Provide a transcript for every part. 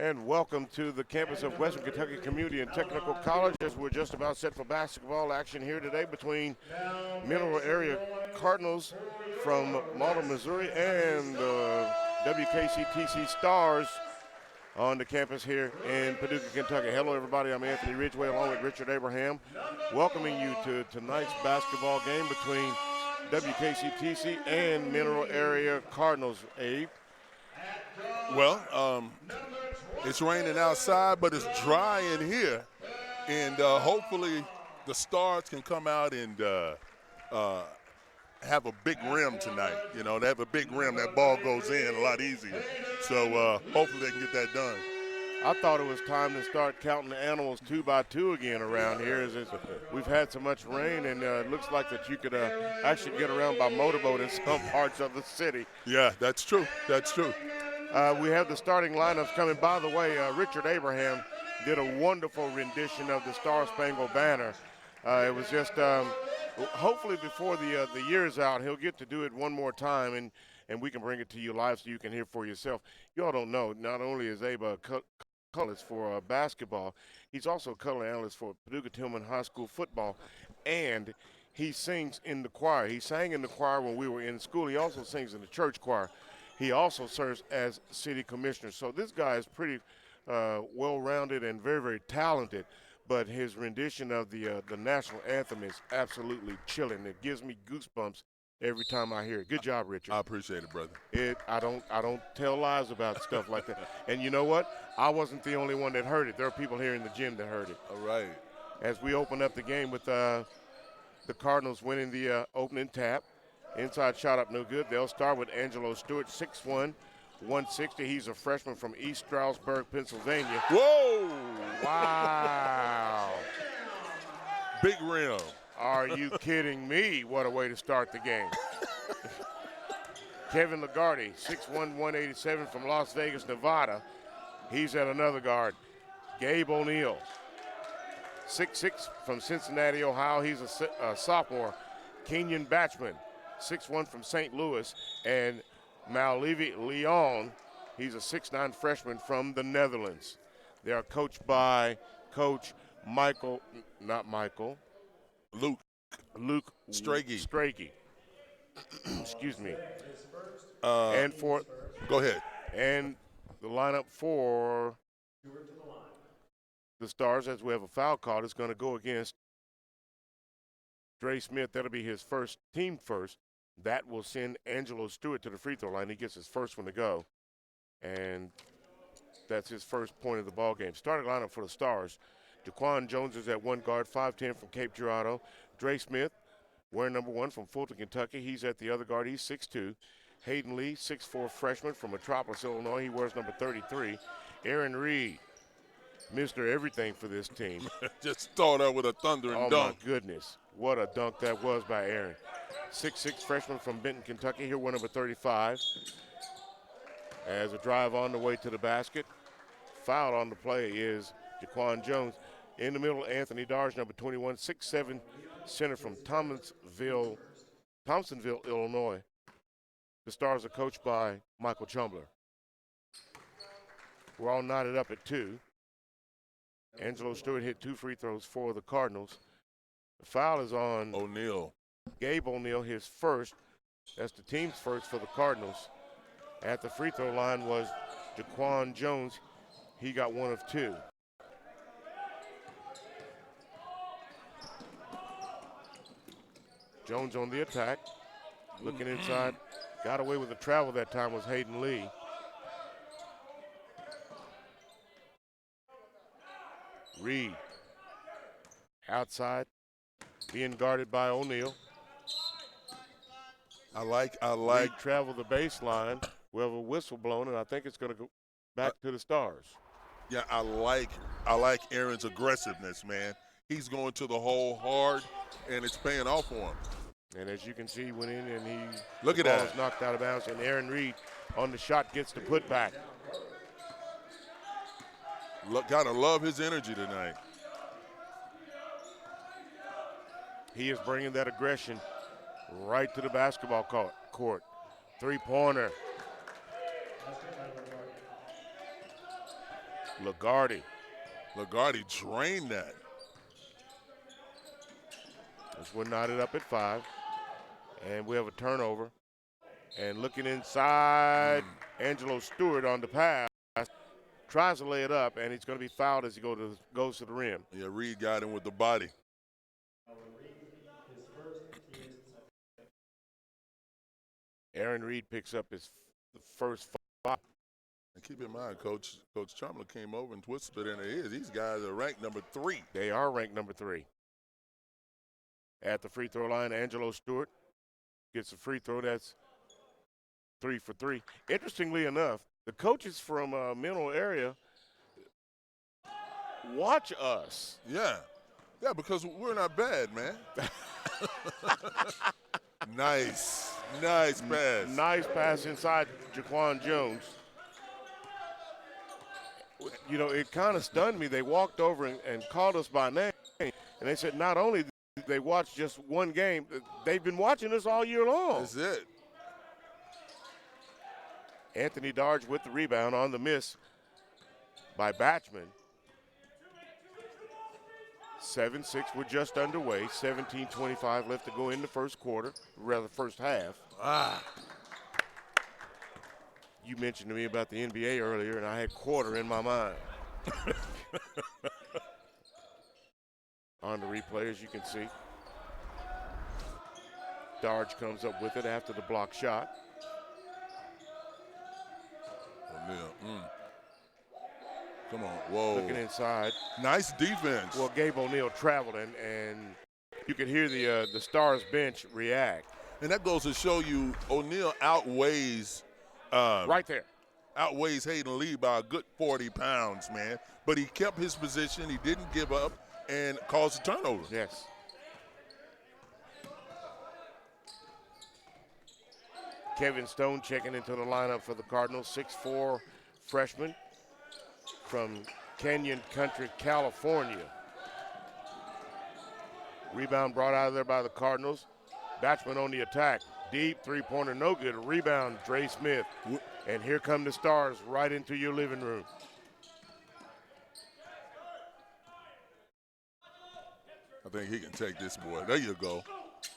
And welcome to the campus of Western Kentucky Community and Technical College as we're just about set for basketball action here today between Mineral Area Cardinals from Malta, Missouri and WKCTC Stars on the campus here in Paducah, Kentucky. Hello, everybody. I'm Anthony Ridgway along with Richard Abraham, welcoming you to tonight's basketball game between WKCTC and Mineral Area Cardinals. Abe? Well, it's raining outside, but it's dry in here, and hopefully the Stars can come out and have a big rim tonight. You know, they have a big rim, that ball goes in a lot easier. So hopefully they can get that done. I thought it was time to start counting the animals 2 by 2 again around here. We've had so much rain, and it looks like that you could actually get around by motorboat in some parts of the city. Yeah, that's true. That's true. We have the starting lineups coming. By the way, Richard Abraham did a wonderful rendition of the Star Spangled Banner. It was just hopefully before the year's out, he'll get to do it one more time, and we can bring it to you live so you can hear for yourself. You all don't know, not only is Abe a colorist for basketball, he's also a color analyst for Paducah Tillman High School football, and he sings in the choir. He sang in the choir when we were in school. He also sings in the church choir. He also serves as city commissioner. So this guy is pretty well-rounded and very, very talented. But his rendition of the national anthem is absolutely chilling. It gives me goosebumps every time I hear it. Good job, Richard. I appreciate it, brother. I don't tell lies about stuff like that. And you know what? I wasn't the only one that heard it. There are people here in the gym that heard it. All right. As we open up the game with the Cardinals winning the opening tap. Inside shot up no good. They'll start with Angelo Stewart, 6'1", 160. He's a freshman from East Stroudsburg, Pennsylvania. Whoa! Wow. Big rim. Are you kidding me? What a way to start the game. Kevin Lagarde, 6'1", 187 from Las Vegas, Nevada. He's at another guard. Gabe O'Neill, 6'6", from Cincinnati, Ohio. He's a sophomore. Kenyon Batchman, 6'1", from St. Louis, and Malevi Leon, he's a 6'9" freshman from the Netherlands. They are coached by Coach Luke Strachey. Excuse me. Go ahead. And the lineup for the Stars, as we have a foul call, is going to go against Dre Smith. That'll be his team first. That will send Angelo Stewart to the free throw line. He gets his first one to go, and that's his first point of the ball game. Starting lineup for the Stars. Jaquan Jones is at one guard, 5'10" from Cape Girardeau. Dre Smith, wearing number 1 from Fulton, Kentucky. He's at the other guard. He's 6'2". Hayden Lee, 6'4" freshman from Metropolis, Illinois. He wears number 33. Aaron Reed, Mr. Everything for this team. Just start out with a thundering dunk. Oh, my goodness. What a dunk that was by Aaron. 6'6" freshman from Benton, Kentucky. Here, wear number 35. As a drive on the way to the basket. Foul on the play is Jaquan Jones. In the middle, Anthony Darge, number 21, 6'7", center from Thompsonville, Illinois. The Stars are coached by Michael Chumbler. We're all knotted up at 2. Angelo Stewart hit 2 free throws for the Cardinals. The foul is on O'Neal. Gabe O'Neill, his first. That's the team's first for the Cardinals. At the free throw line was Jaquan Jones. He got 1 of 2. Jones on the attack. Looking inside. Got away with the travel that time was Hayden Lee. Reed. Outside. Being guarded by O'Neal. I like. Reed travel the baseline. We have a whistle blown, and I think it's going to go back to the Stars. Yeah, I like Aaron's aggressiveness, man. He's going to the hole hard, and it's paying off for him. And as you can see, he went in and look at that. Was knocked out of bounds, and Aaron Reed on the shot gets the putback. Gotta love his energy tonight. He is bringing that aggression right to the basketball court. LaGuardia. LaGuardia drained that. This one knotted up at 5. And we have a turnover. And looking inside, Angelo Stewart on the pass. Tries to lay it up, and he's going to be fouled as he goes to the rim. Yeah, Reed got him with the body. Aaron Reed picks up the first foul. And keep in mind, Coach Chumler came over and twisted it in the ears. These guys are ranked number 3. They are ranked number 3. At the free throw line, Angelo Stewart gets a free throw. That's 3 for 3. Interestingly enough, the coaches from Mineral area watch us. Yeah, because we're not bad, man. Nice pass. Nice pass inside Jaquan Jones. You know, it kind of stunned me. They walked over and called us by name, and they said not only did they watched just one game, they've been watching us all year long. That's it. Anthony Darge with the rebound on the miss by Batchman. 7-6, we're just underway. 17:25 left to go in the first half. You mentioned to me about the NBA earlier, and I had quarter in my mind. On the replay, as you can see. Darge comes up with it after the block shot. Come on, whoa. Looking inside. Nice defense. Well, Gabe O'Neal traveled, and you could hear the Stars bench react. And that goes to show you O'Neal outweighs right there. Outweighs Hayden Lee by a good 40 pounds, man. But he kept his position. He didn't give up and caused a turnover. Yes. Kevin Stone checking into the lineup for the Cardinals, 6'4" freshman from Canyon Country, California. Rebound brought out of there by the Cardinals. Batchman on the attack. Deep three-pointer, no good. Rebound, Dre Smith. And here come the Stars right into your living room. I think he can take this, boy. There you go.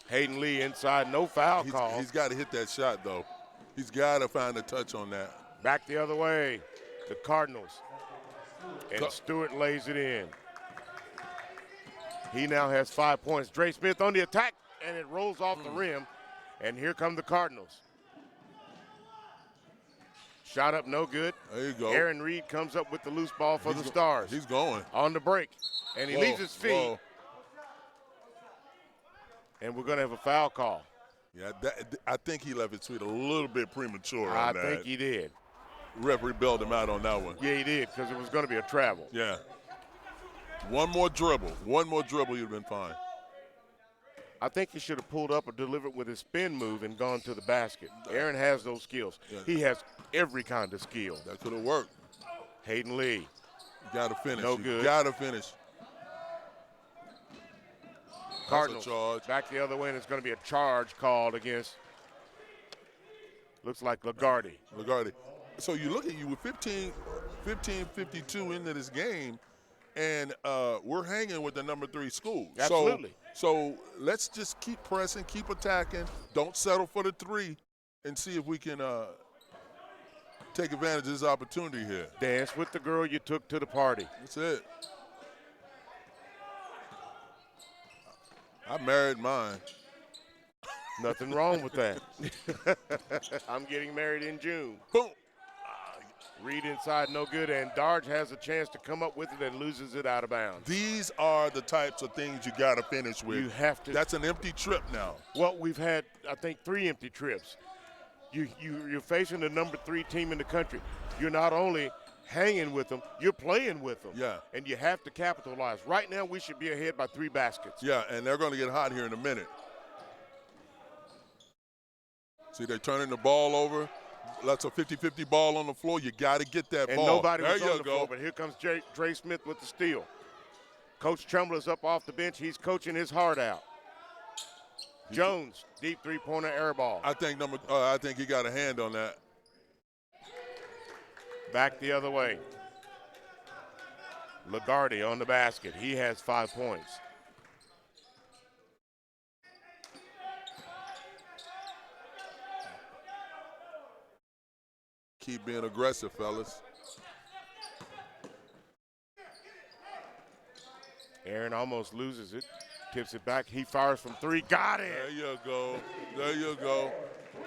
Hayden Lee inside, no foul call. He's got to hit that shot, though. He's got to find a touch on that. Back the other way, the Cardinals. And Stewart lays it in. He now has 5 points. Dre Smith on the attack, and it rolls off the rim. And here come the Cardinals. Shot up, no good. There you go. Aaron Reed comes up with the loose ball for the Stars. He's going. On the break. And he leaves his feet. Whoa. And we're going to have a foul call. Yeah, I think he left his feet a little bit premature on that. I think he did. Referee bailed him out on that one. Yeah, he did, because it was going to be a travel. Yeah. One more dribble, you'd have been fine. I think he should have pulled up or delivered with his spin move and gone to the basket. Aaron has those skills. Yeah. He has every kind of skill. That could have worked. Hayden Lee. You got to finish. No good. You got to finish. Cardinals back the other way, and it's going to be a charge called against, looks like LaGuardia. So you look at you with 15:52 into this game, and we're hanging with the number 3 school. Absolutely. So let's just keep pressing, keep attacking. Don't settle for the 3, and see if we can take advantage of this opportunity here. Dance with the girl you took to the party. That's it. I married mine. Nothing wrong with that. I'm getting married in June. Boom. Reed inside, no good, and Darge has a chance to come up with it and loses it out of bounds. These are the types of things you got to finish with. You have to. That's an empty trip now. Well, we've had, I think, 3 empty trips. You're facing the number 3 team in the country. You're not only hanging with them, you're playing with them. Yeah. And you have to capitalize. Right now, we should be ahead by 3 baskets. Yeah, and they're going to get hot here in a minute. See, they're turning the ball over. That's a 50-50 ball on the floor. You got to get that ball. And nobody was on the floor, but here comes Dre Smith with the steal. Coach Trumler's up off the bench. He's coaching his heart out. Jones, deep three-pointer air ball. I think he got a hand on that. Back the other way. Lagarde on the basket. He has 5 points. Keep being aggressive, fellas. Aaron almost loses it. Tips it back. He fires from 3. Got it. There you go. There you go.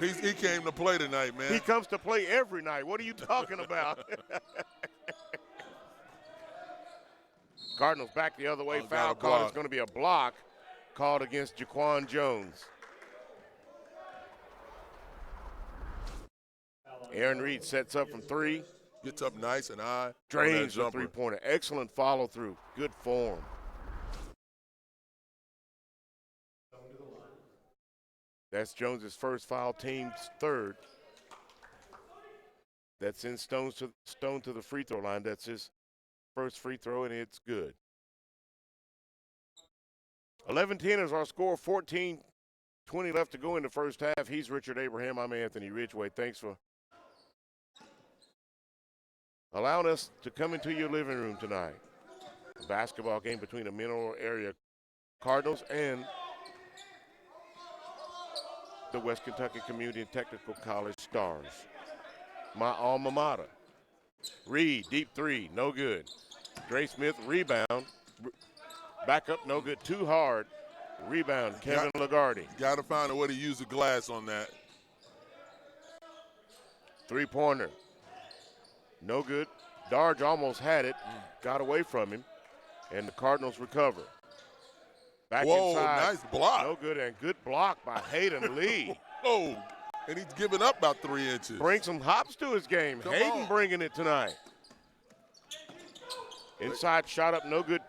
He came to play tonight, man. He comes to play every night. What are you talking about? Cardinals back the other way. Foul call is going to be a block called against Jaquan Jones. Aaron Reed sets up from 3. Gets up nice and high. Drains the three-pointer. Excellent follow-through. Good form. That's Jones's first foul, team's 3rd. That sends Stone to the free throw line. That's his first free throw, and it's good. 11-10 is our score. 14-20 left to go in the first half. He's Richard Abraham. I'm Anthony Ridgway. Thanks for allowing us to come into your living room tonight. A basketball game between the Mineral Area Cardinals and the West Kentucky Community and Technical College Stars. My alma mater. Reed, deep 3, no good. Dre Smith, rebound. Back up, no good. Too hard. Rebound, Kevin Lagarde. Got to find a way to use the glass on that. Three-pointer. No good. Darge almost had it. Got away from him. And the Cardinals recover. Back inside. Nice block. No good, and good block by Hayden Lee. Oh, and he's giving up about 3 inches. Bring some hops to his game. Come Hayden on. bringing it tonight. Inside shot up, no good.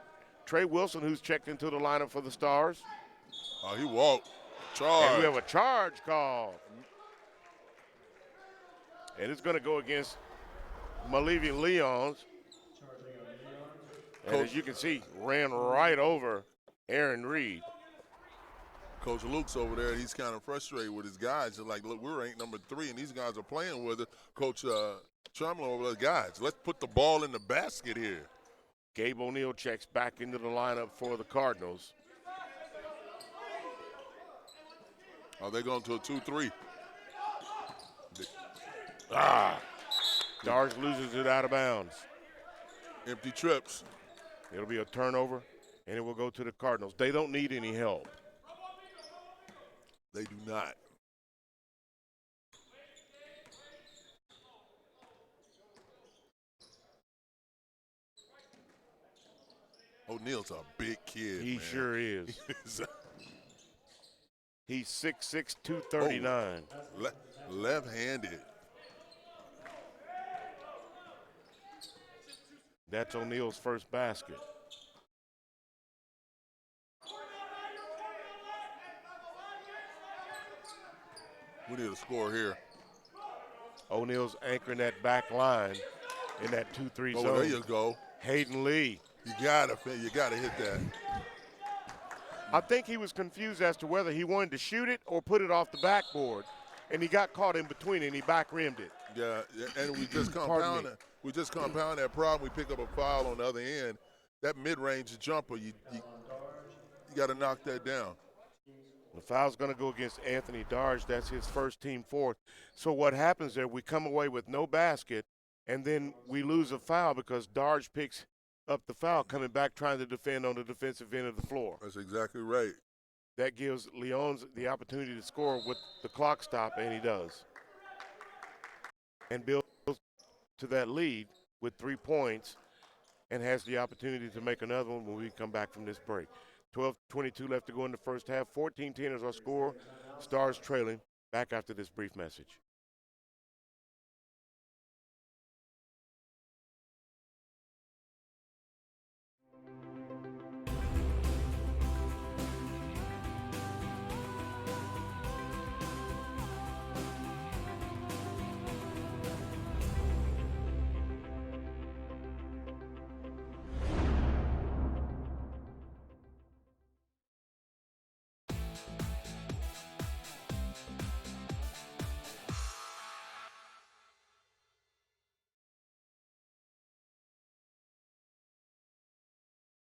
Trey Wilson, who's checked into the lineup for the Stars. Oh, he walked. Charge. And we have a charge call. And it's going to go against Malivi Leons. And as you can see, ran right over Aaron Reed. Coach Luke's over there. He's kind of frustrated with his guys. He's like, look, we're ranked number 3, and these guys are playing with it. Coach Trumlin over there, guys, let's put the ball in the basket here. Gabe O'Neill checks back into the lineup for the Cardinals. Oh, they're going to a 2-3. Darge loses it out of bounds. Empty trips. It'll be a turnover, and it will go to the Cardinals. They don't need any help. They do not. O'Neal's a big kid. He man. sure is. He's 6'6", 239. Left-handed. That's O'Neal's first basket. We need a score here. O'Neal's anchoring that back line in that 2-3 zone. There you go. Hayden Lee. You gotta hit that. I think he was confused as to whether he wanted to shoot it or put it off the backboard, and he got caught in between and he back rimmed it. Yeah, and we just compound that problem. We pick up a foul on the other end. That mid-range jumper, you got to knock that down. The foul's going to go against Anthony Darge. That's his first team 4th. So what happens there, we come away with no basket, and then we lose a foul because Darge picks up the foul, coming back trying to defend on the defensive end of the floor. That's exactly right. That gives Leons the opportunity to score with the clock stop, and he does. And builds to that lead with 3 points and has the opportunity to make another one when we come back from this break. 12:22 left to go in the first half. 14-10 is our score. Stars trailing. Back after this brief message.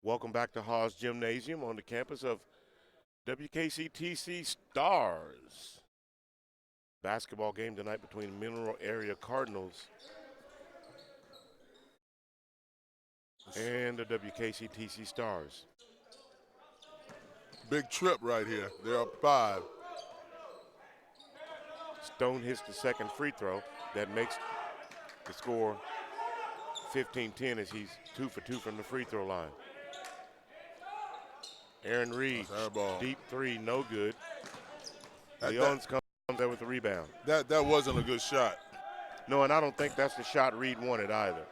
Welcome back to Haas Gymnasium on the campus of WKCTC Stars. Basketball game tonight between Mineral Area Cardinals and the WKCTC Stars. Big trip right here. They're up 5. Stone hits the second free throw. That makes the score 15-10 as he's 2 for 2 from the free throw line. Aaron Reed, deep three, no good. Leons comes there with the rebound. That wasn't a good shot. No, and I don't think that's the shot Reed wanted either.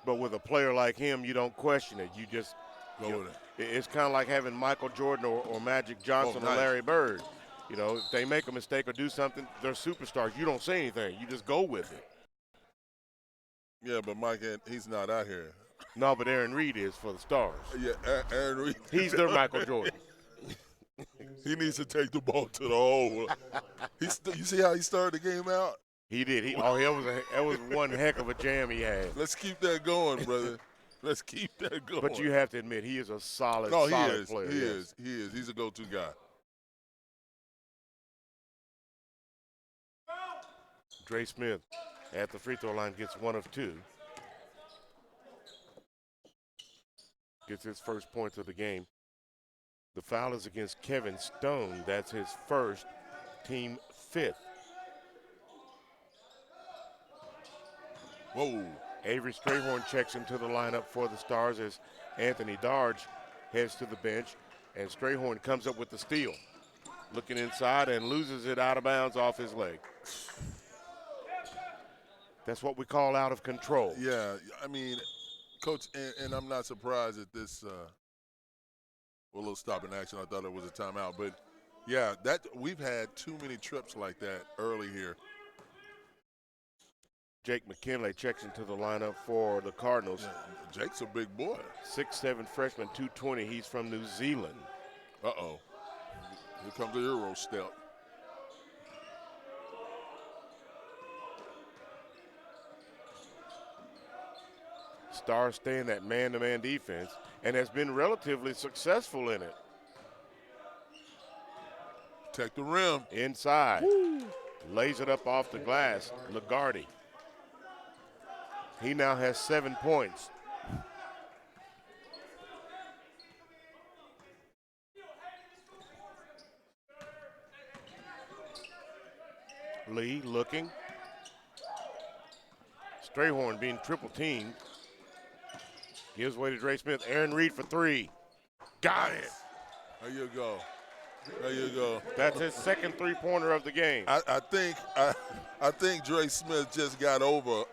But with a player like him, you don't question it. You just go with it. It's kind of like having Michael Jordan or Magic Johnson or Larry Bird. You know, if they make a mistake or do something, they're superstars. You don't say anything. You just go with it. Yeah, but Mike, he's not out here. No, but Aaron Reed is for the Stars. Yeah, Aaron Reed. He's their Michael Jordan. He needs to take the ball to the hole. You see how he started the game out? He did. That was one heck of a jam he had. Let's keep that going, brother. Let's keep that going. But you have to admit, he is a solid player. He is. He's a go-to guy. Dre Smith at the free throw line gets 1 of 2. Gets his first points of the game. The foul is against Kevin Stone. That's his first, team 5th. Whoa. Avery Strayhorn checks into the lineup for the Stars as Anthony Darge heads to the bench, and Strayhorn comes up with the steal. Looking inside and loses it out of bounds off his leg. That's what we call out of control. Yeah, I mean, Coach, and I'm not surprised at this a little stop in action. I thought it was a timeout. But, yeah, we've had too many trips like that early here. Jake McKinley checks into the lineup for the Cardinals. Yeah, Jake's a big boy. 6'7" freshman, 220. He's from New Zealand. Uh-oh. Here comes the Euro step. Stars stay in that man-to-man defense and has been relatively successful in it. Protect the rim. Inside. Woo. Lays it up off the glass. Lagarde. He now has 7 points. Lee looking. Strayhorn being triple teamed. Gives way to Dre Smith. Aaron Reed for 3. Got it. There you go. There you go. That's his second three-pointer of the game. I think Dre Smith just got over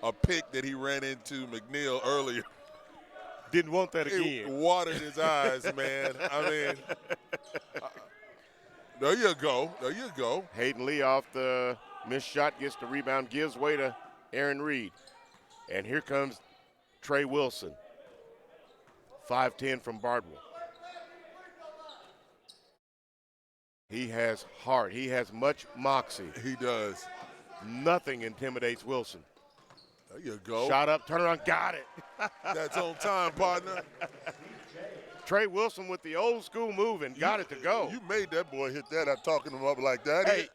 a pick that he ran into McNeil earlier. Didn't want that again. It watered his eyes, man. I mean, there you go. There you go. Hayden Lee off the missed shot, gets the rebound, gives way to Aaron Reed. And here comes Trey Wilson. 5'10" from Bardwell. He has heart. He has much moxie. He does. Nothing intimidates Wilson. There you go. Shot up, turn around, got it. That's on time, partner. Trey Wilson with the old school move and got it to go. You made that boy hit that up, talking him up like that. Hey,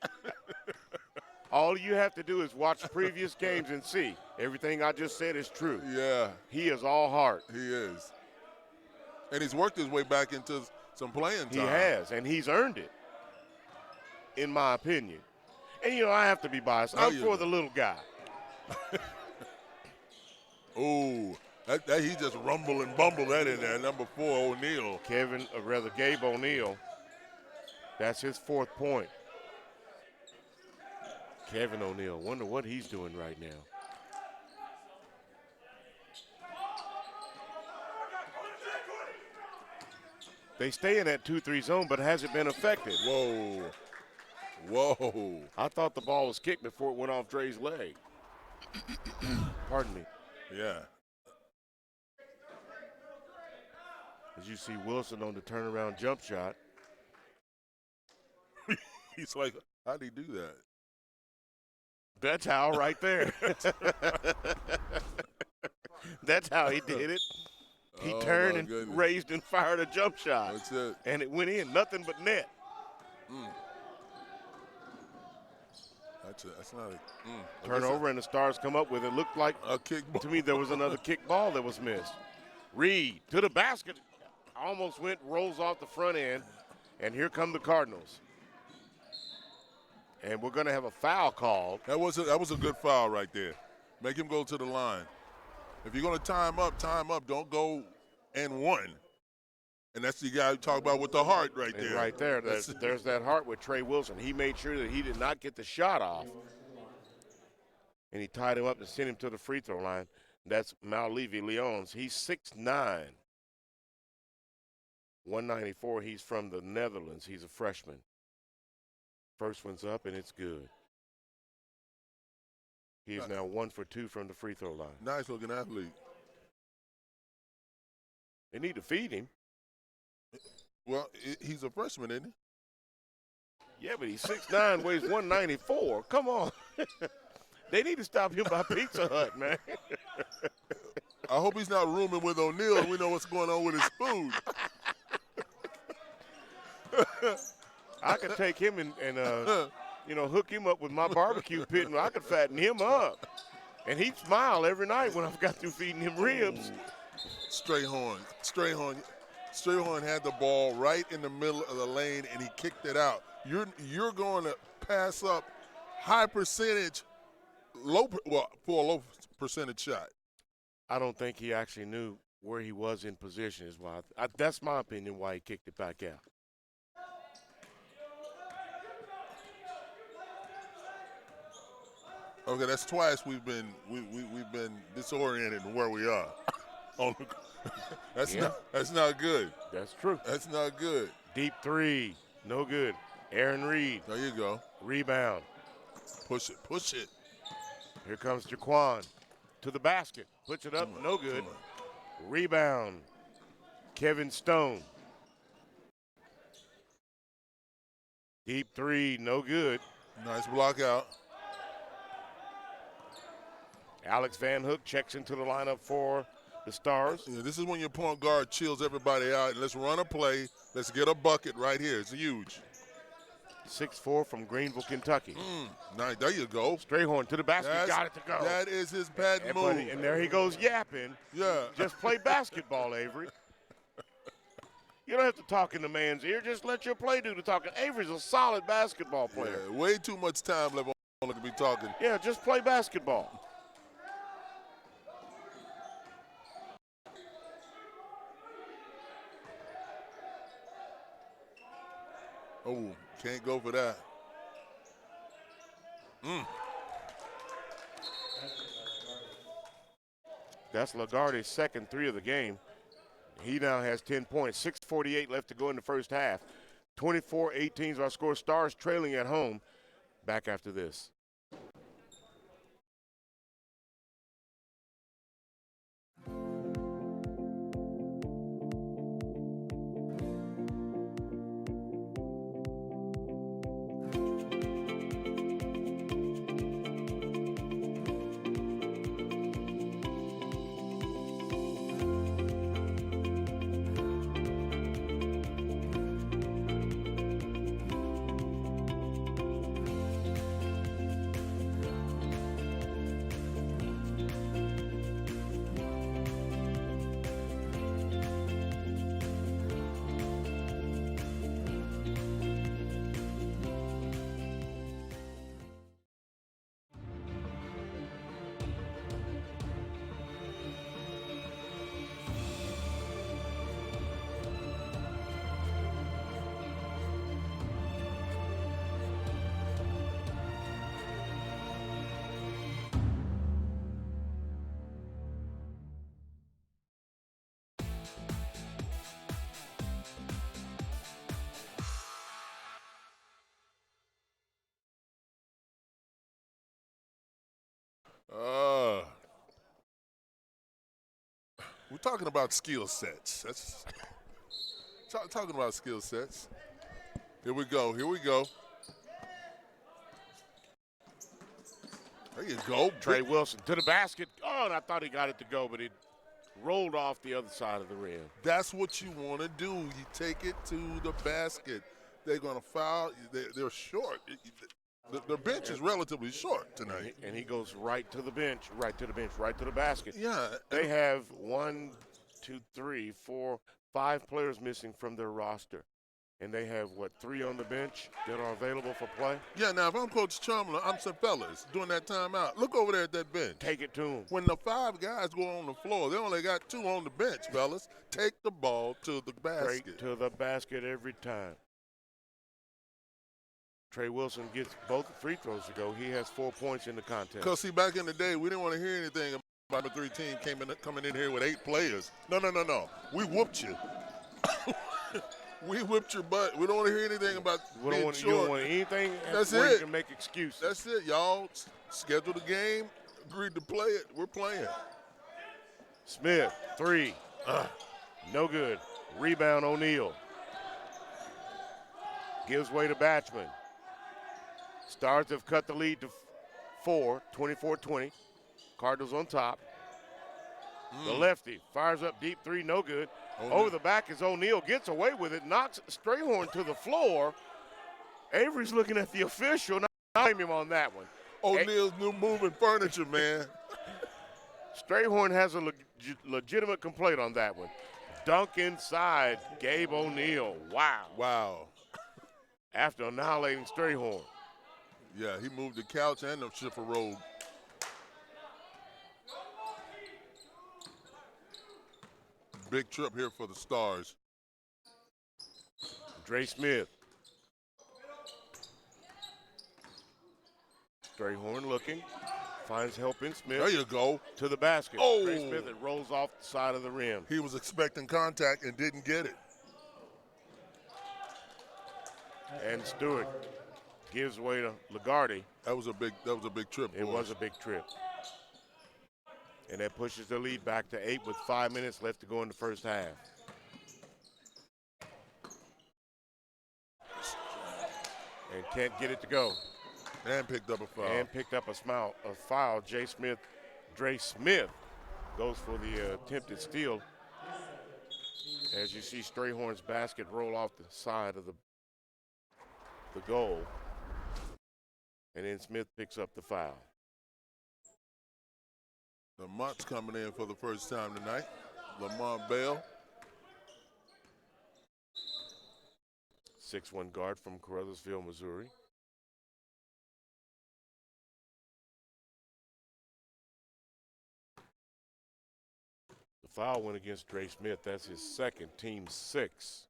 all you have to do is watch previous games and see. Everything I just said is true. Yeah. He is all heart. He is. And he's worked his way back into some playing time. He has, and he's earned it, in my opinion. And, you know, I have to be biased. I'm for the little guy. Ooh, that he just rumbled and bumbled that in there. Number 4, O'Neal. Gabe O'Neal. That's his 4th point. Kevin O'Neal. Wonder what he's doing right now. They stay in that 2-3 zone, but hasn't been effective. Whoa. Whoa. I thought the ball was kicked before it went off Dre's leg. Pardon me. Yeah. As you see Wilson on the turnaround jump shot. He's like, how'd he do that? That's how right there. That's how he did it. He turned and raised and fired a jump shot. That's it. And it went in, nothing but net. That's not a turnover, and the Stars come up with it. Looked like a kick ball. To me there was another kick ball that was missed. Reed to the basket. Almost went, rolls off the front end. And here come the Cardinals. And we're going to have a foul called. That was a good foul right there. Make him go to the line. If you're going to time up. Don't go and one. And that's the guy you talk about with the heart right there. And right there. There's that heart with Trey Wilson. He made sure that he did not get the shot off. And he tied him up and sent him to the free throw line. That's Maulevi Leons. He's 6'9", 194. He's from the Netherlands. He's a freshman. First one's up, and it's good. He's now 1 for 2 from the free throw line. Nice-looking athlete. They need to feed him. Well, he's a freshman, isn't he? Yeah, but he's 6'9", weighs 194. Come on. They need to stop him by Pizza Hut, man. I hope he's not rooming with O'Neal and we know what's going on with his food. I could take him and hook him up with my barbecue pit, and I could fatten him up. And he'd smile every night when I've got through feeding him ribs. Strayhorn had the ball right in the middle of the lane, and he kicked it out. You're going to pass up high percentage, for a low percentage shot. I don't think he actually knew where he was in position. Is why that's my opinion why he kicked it back out. Okay, that's twice we've been disoriented in where we are. That's not good. That's true. That's not good. Deep three, no good. Aaron Reed. There you go. Rebound. Push it. Here comes Jaquan to the basket. Puts it up, no good. Rebound. Kevin Stone. Deep three, no good. Nice block out. Alex Van Hook checks into the lineup for the Stars. Yeah, this is when your point guard chills everybody out. Let's run a play. Let's get a bucket right here. It's huge. 6'4" from Greenville, Kentucky. Nice. There you go. Strayhorn to the basket. Got it to go. That is his patent move. And there he goes yapping. Yeah. Just play basketball, Avery. You don't have to talk in the man's ear. Just let your play do the talking. Avery's a solid basketball player. Yeah, way too much time left on to be talking. Yeah, just play basketball. Oh, can't go for that. That's Lagarde's second three of the game. He now has 10 points. 6:48 left to go in the first half. 24-18 is our score. Stars trailing at home. Back after this. We're talking about skill sets. That's talking about skill sets. Here we go. There you go. Trey Wilson to the basket. Oh, and I thought he got it to go, but it rolled off the other side of the rim. That's what you want to do. You take it to the basket. They're going to foul. They're short. The bench is relatively short tonight. And he goes right to the bench, right to the basket. Yeah. They have 1, 2, 3, 4, 5 players missing from their roster. And they have, 3 on the bench that are available for play? Yeah, now if I'm Coach Chumler, I'm some fellas during that timeout. Look over there at that bench. Take it to them. When the 5 guys go on the floor, they only got 2 on the bench, fellas. Take the ball to the basket. Straight to the basket every time. Trey Wilson gets both free throws to go. He has 4 points in the contest. Because, see, back in the day, we didn't want to hear anything about the 3 team coming in here with 8 players. No. We whooped you. We whipped your butt. We don't want to hear anything about being short. You don't want anything That's where it. you can make excuses. That's it, y'all. Schedule the game. Agreed to play it. We're playing. Smith, 3. No good. Rebound, O'Neal. Gives way to Batchman. Stars have cut the lead to 4, 24-20. Cardinals on top. The lefty fires up deep 3, no good. Over the back is O'Neal, gets away with it, knocks Strayhorn to the floor. Avery's looking at the official, not blame him on that one. O'Neal's new moving furniture, man. Strayhorn has a legitimate complaint on that one. Dunk inside, Gabe O'Neal. Wow. After annihilating Strayhorn. Yeah, he moved the couch and the shifter robe. Big trip here for the Stars. Dre Smith. Strayhorn looking. Finds help in Smith. There you go. To the basket. Oh. Dre Smith, it rolls off the side of the rim. He was expecting contact and didn't get it. And Stewart gives way to Lagarde. That was a big trip. It was a big trip. And that pushes the lead back to 8 with 5 minutes left to go in the first half. And can't get it to go. And picked up a foul. And picked up a foul. Dre Smith goes for the attempted steal. As you see Strayhorn's basket roll off the side of the goal. And then Smith picks up the foul. Lamont's coming in for the first time tonight. Lamont Bell. 6'1" guard from Caruthersville, Missouri. The foul went against Dre Smith. That's his second, team 6.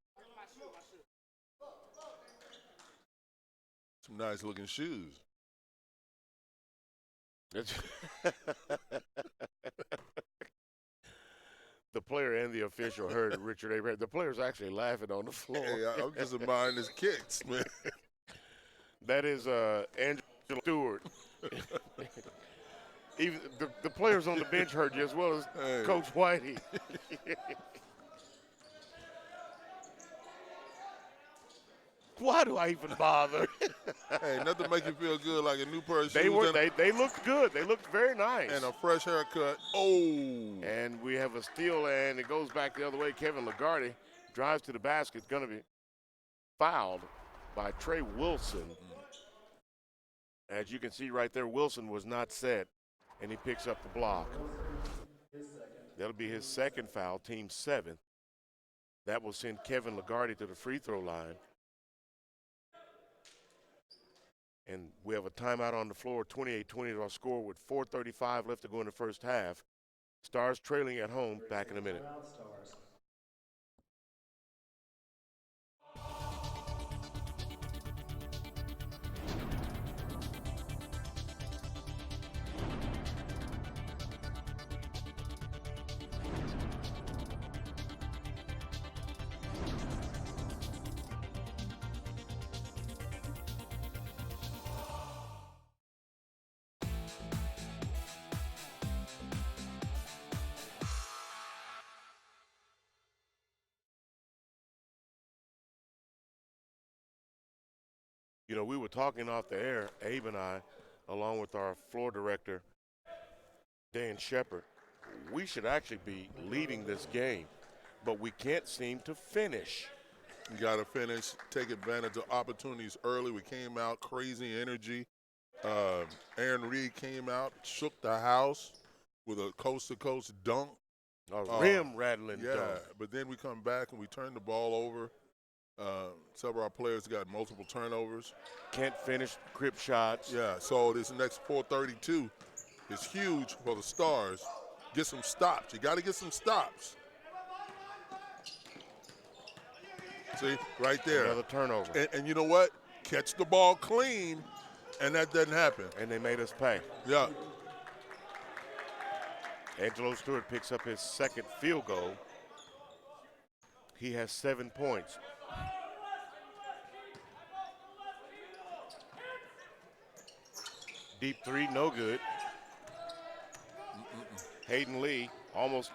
Some nice looking shoes. The player and the official heard Richard Abraham. The player's actually laughing on the floor. Hey, I'm just admiring his kicks, man. That is Angela Stewart. Even the players on the bench heard you as well as Coach Whitey. Why do I even bother? Hey, nothing make you feel good like a new pair of shoes. They looked good. They looked very nice. And a fresh haircut. Oh. And we have a steal, and it goes back the other way. Kevin Lagarde drives to the basket. Going to be fouled by Trey Wilson. As you can see right there, Wilson was not set, and he picks up the block. That'll be his second foul, team 7th. That will send Kevin Lagarde to the free throw line. And we have a timeout on the floor, 28-20 to our score with 4:35 left to go in the first half. Stars trailing at home. Back in a minute. You know, we were talking off the air, Abe and I, along with our floor director, Dan Shepard, we should actually be leading this game, but we can't seem to finish. You got to finish, take advantage of opportunities early. We came out, crazy energy. Aaron Reed came out, shook the house with a coast-to-coast dunk. A rim-rattling dunk. But then we come back and we turn the ball over. Several of our players got multiple turnovers. Can't finish grip shots. Yeah, so this next 4:32 is huge for the Stars. Get some stops. You got to get some stops. See, right there. Another turnover. And you know what? Catch the ball clean, and that doesn't happen. And they made us pay. Yeah. Angelo Stewart picks up his second field goal. He has 7 points. Deep three, no good. Hayden Lee almost,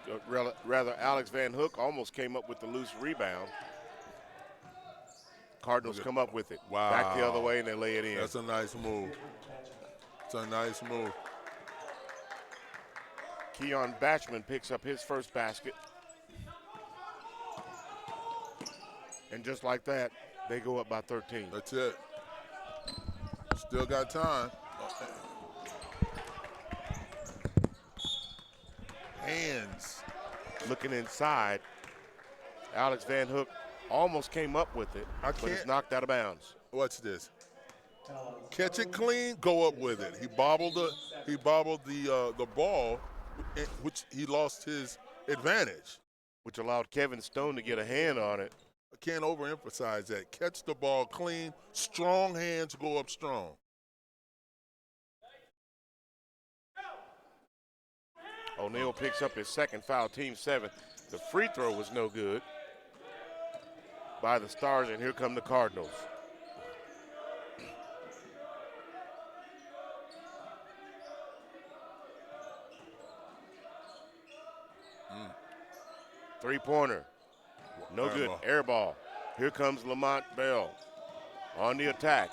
rather Alex Van Hook almost came up with the loose rebound. Cardinals come up with it. Wow. Back the other way and they lay it in. That's a nice move. It's a nice move. Keon Batchman picks up his first basket. And just like that, they go up by 13. That's it. Still got time. Hands. Looking inside, Alex Van Hook almost came up with it, but it's knocked out of bounds. Watch this. Catch it clean, go up with it. He bobbled the ball, which he lost his advantage. Which allowed Kevin Stone to get a hand on it. I can't overemphasize that. Catch the ball clean, strong hands, go up strong. O'Neal picks up his second foul, team 7. The free throw was no good by the Stars, and here come the Cardinals. Three-pointer, no good, air ball. Here comes Lamont Bell on the attack.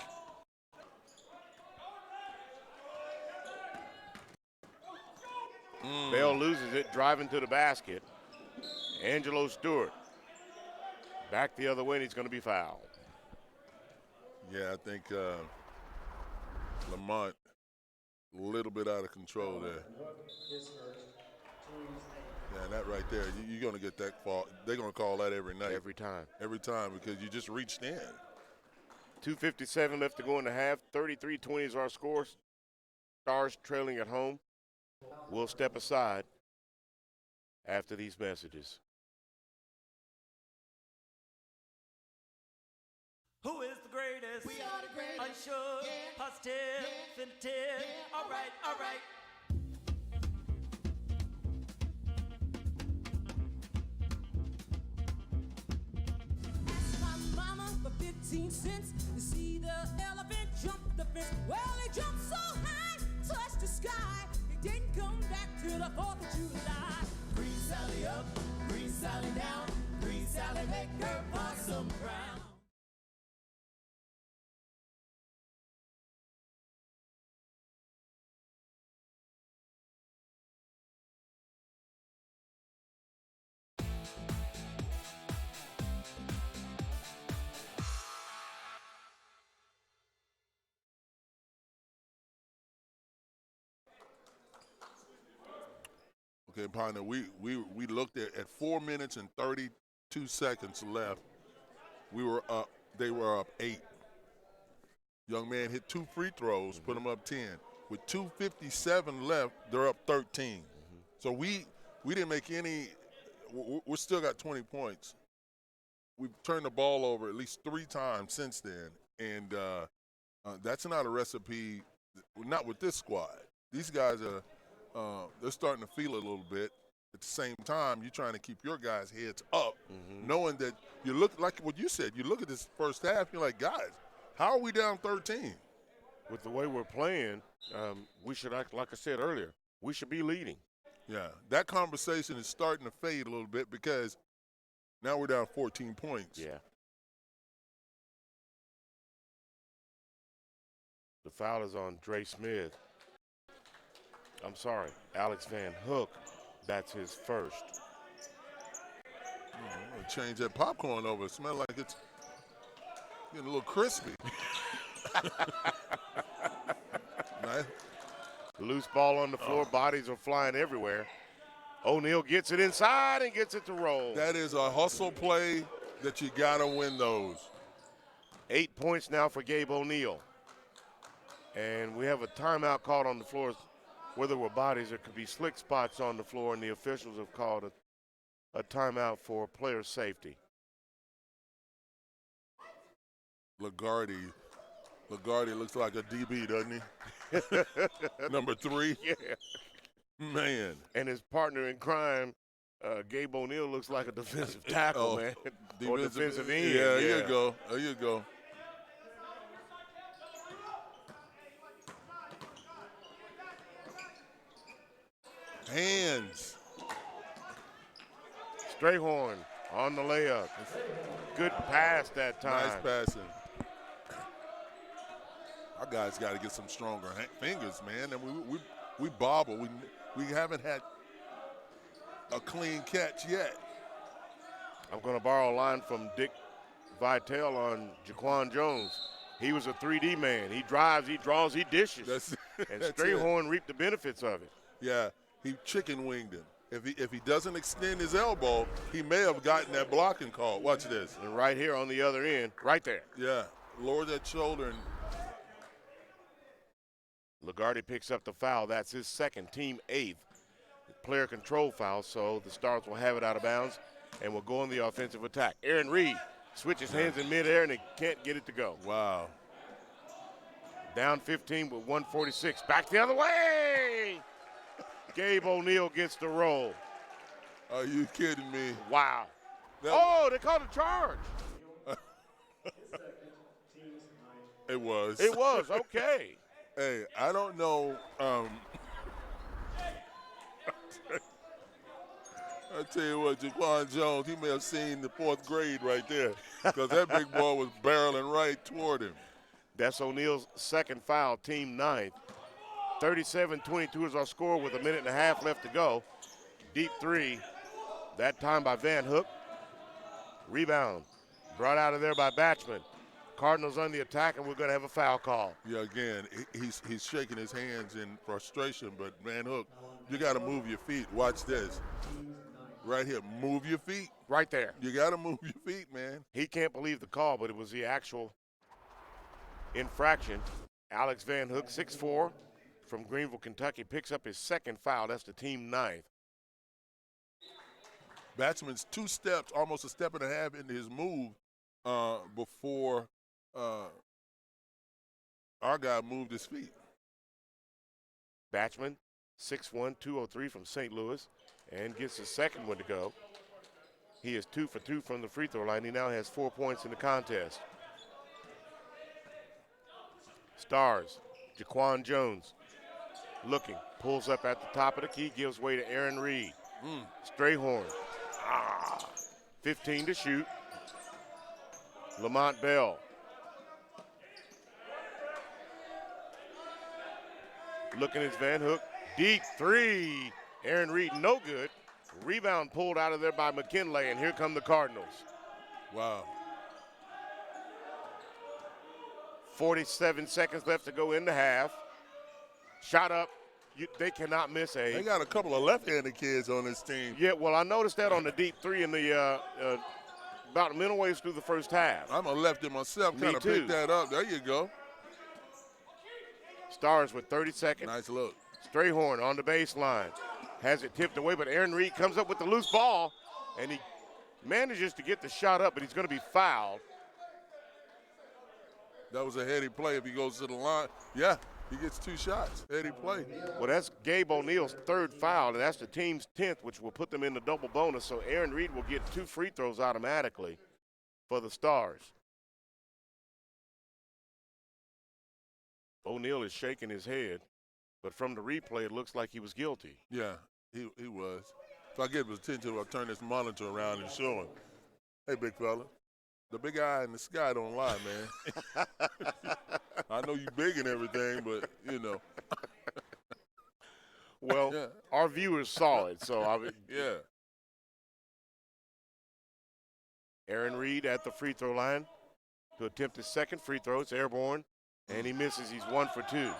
Bell loses it, driving to the basket. Angelo Stewart back the other way, and he's going to be fouled. Yeah, I think Lamont a little bit out of control there. Yeah, and that right there, you're going to get that fall. They're going to call that every night. Every time. Every time, because you just reached in. 2:57 left to go in the half. 33-20 is our score. Stars trailing at home. We'll step aside after these messages. Who is the greatest? We are the greatest. Unsure, Yeah. positive, Yeah. definitive. Yeah. All right, all right. My mama for 15 cents to see the elephant jump the fence. Well, he jumped so high, touched the sky. He didn't come back till the 4th of July. Green Sally up, Green Sally down, Green Sally make her possum brown. Okay, partner, we looked at 4 minutes and 32 seconds left. We were up, they were up 8. Young man hit 2 free throws, put them up 10. With 2:57 left, they're up 13. So we didn't make any, we still got 20 points. We've turned the ball over at least 3 times since then, and that's not a recipe, not with this squad. These guys are, they're starting to feel it a little bit. At the same time, you're trying to keep your guys' heads up, knowing that you look like what you said. You look at this first half, you're like, guys, how are we down 13? With the way we're playing, we should act, like I said earlier, we should be leading. Yeah, that conversation is starting to fade a little bit because now we're down 14 points. Yeah. The foul is on Dre Smith. I'm sorry, Alex Van Hook. That's his first. I'm going to change that popcorn over. It smells like it's getting a little crispy. Nice. Loose ball on the floor. Bodies are flying everywhere. O'Neal gets it inside and gets it to roll. That is a hustle play that you got to win those. 8 points now for Gabe O'Neal. And we have a timeout called on the floor. Where there were bodies, there could be slick spots on the floor, and the officials have called a timeout for player safety. Lagarde looks like a DB, doesn't he? Number 3. Yeah. Man. And his partner in crime, Gabe O'Neal, looks like a defensive tackle, man. Or defensive end. Yeah, there you go. There you go. Hands. Strayhorn on the layup. Good pass that time. Nice passing. Our guys got to get some stronger fingers, man. And we bobble. We haven't had a clean catch yet. I'm going to borrow a line from Dick Vitale on Jaquan Jones. He was a 3D man. He drives, he draws, he dishes. And Strayhorn reaped the benefits of it. Yeah, he chicken winged him. If he doesn't extend his elbow, he may have gotten that blocking call. Watch this. And right here on the other end, right there. Yeah, lower that shoulder. And Lagarde picks up the foul. That's his second, team 8th. Player control foul, so the Stars will have it out of bounds and will go on the offensive attack. Aaron Reed switches hands in midair, and he can't get it to go. Wow. Down 15 with 1:46. Back the other way. Gabe O'Neal gets the roll. Are you kidding me? Wow. They called a charge. It was. It was, okay. Hey, I don't know. I tell you what, Jaquan Jones, he may have seen the 4th grade right there because that big boy was barreling right toward him. That's O'Neal's second foul, team 9th. 37-22 is our score with a minute and a half left to go. Deep 3, that time by Van Hook. Rebound, brought out of there by Batchman. Cardinals on the attack, and we're going to have a foul call. Yeah, again, he's shaking his hands in frustration, but Van Hook, you got to move your feet. Watch this. Right here, move your feet. Right there. You got to move your feet, man. He can't believe the call, but it was the actual infraction. Alex Van Hook, 6'4", from Greenville, Kentucky, picks up his second foul. That's the team 9th. Batchman's 2 steps, almost a step and a half into his move before our guy moved his feet. Batchman, 6'1", 203 from St. Louis, and gets the second one to go. He is 2 for 2 from the free throw line. He now has 4 points in the contest. Stars, Jaquan Jones, looking, pulls up at the top of the key, gives way to Aaron Reed. Strayhorn, 15 to shoot. Lamont Bell. Looking at Van Hook, deep 3. Aaron Reed, no good. Rebound pulled out of there by McKinley, and here come the Cardinals. Wow. 47 seconds left to go in the half. Shot up. They cannot miss a. They got a couple of left-handed kids on this team. Yeah, well, I noticed that on the deep 3 in the about a minute ways through the first half. I'm a lefty myself, kind of picked that up. There you go. Stars with 30 seconds. Nice look. Strayhorn on the baseline. Has it tipped away, but Aaron Reed comes up with the loose ball, and he manages to get the shot up, but he's going to be fouled. That was a heady play if he goes to the line. Yeah, he gets 2 shots. Heady play. Well, that's Gabe O'Neal's 3rd foul, and that's the team's 10th, which will put them in the double bonus. So Aaron Reed will get 2 free throws automatically for the Stars. O'Neal is shaking his head, but from the replay, it looks like he was guilty. Yeah, he was. If I get his attention, I'll turn this monitor around and show him. Hey, big fella. The big eye in the sky don't lie, man. I know you big and everything, but, you know. Well, Yeah. our viewers saw it, so Yeah. Aaron Reed at the free throw line to attempt his second free throw. It's airborne, and he misses. He's 1 for 2.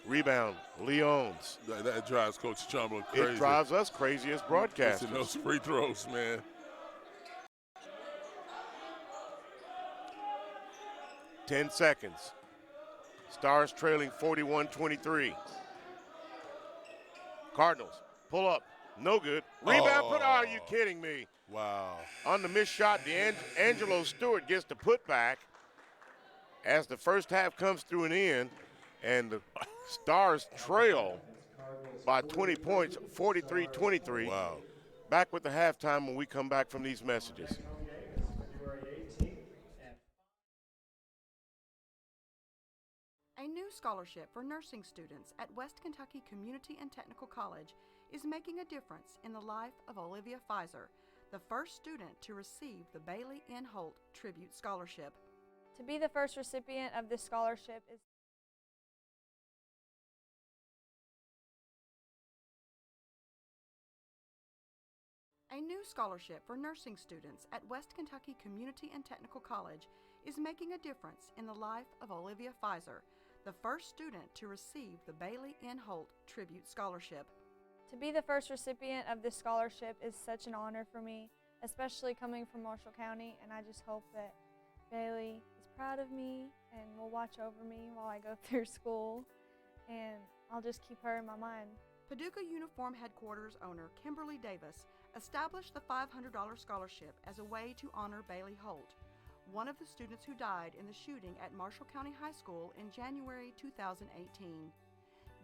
Rebound, Leons. That drives Coach Chumble crazy. It drives us crazy as broadcasters. Listen, those free throws, man. 10 seconds. Stars trailing 41-23. Cardinals pull up. No good. Rebound put. Are you kidding me? Wow. On the missed shot, Angelo Stewart gets the putback as the first half comes through an end, and the Stars trail by 20 points, 43-23. Wow. Back with the halftime when we come back from these messages. A new scholarship for nursing students at West Kentucky Community and Technical College is making a difference in the life of Olivia Pfizer, the first student to receive the Bailey N. Holt Tribute Scholarship. To be the first recipient of this scholarship is A new scholarship for nursing students at West Kentucky Community and Technical College is making a difference in the life of Olivia Pfizer, the first student to receive the Bailey N. Holt Tribute Scholarship. To be the first recipient of this scholarship is such an honor for me, especially coming from Marshall County, and I just hope that Bailey is proud of me and will watch over me while I go through school, and I'll just keep her in my mind. Paducah Uniform Headquarters owner Kimberly Davis established the $500 scholarship as a way to honor Bailey Holt, one of the students who died in the shooting at Marshall County High School in January 2018.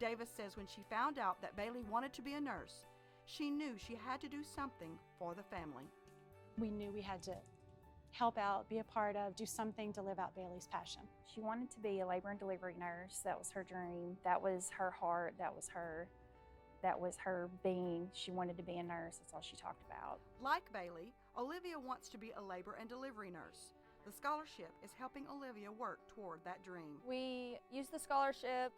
Davis says when she found out that Bailey wanted to be a nurse, she knew she had to do something for the family. We knew we had to help out, be a part of, do something to live out Bailey's passion. She wanted to be a labor and delivery nurse. That was her dream. That was her heart. That was her being. She wanted to be a nurse. That's all she talked about. Like Bailey, Olivia wants to be a labor and delivery nurse. The scholarship is helping Olivia work toward that dream. We used the scholarship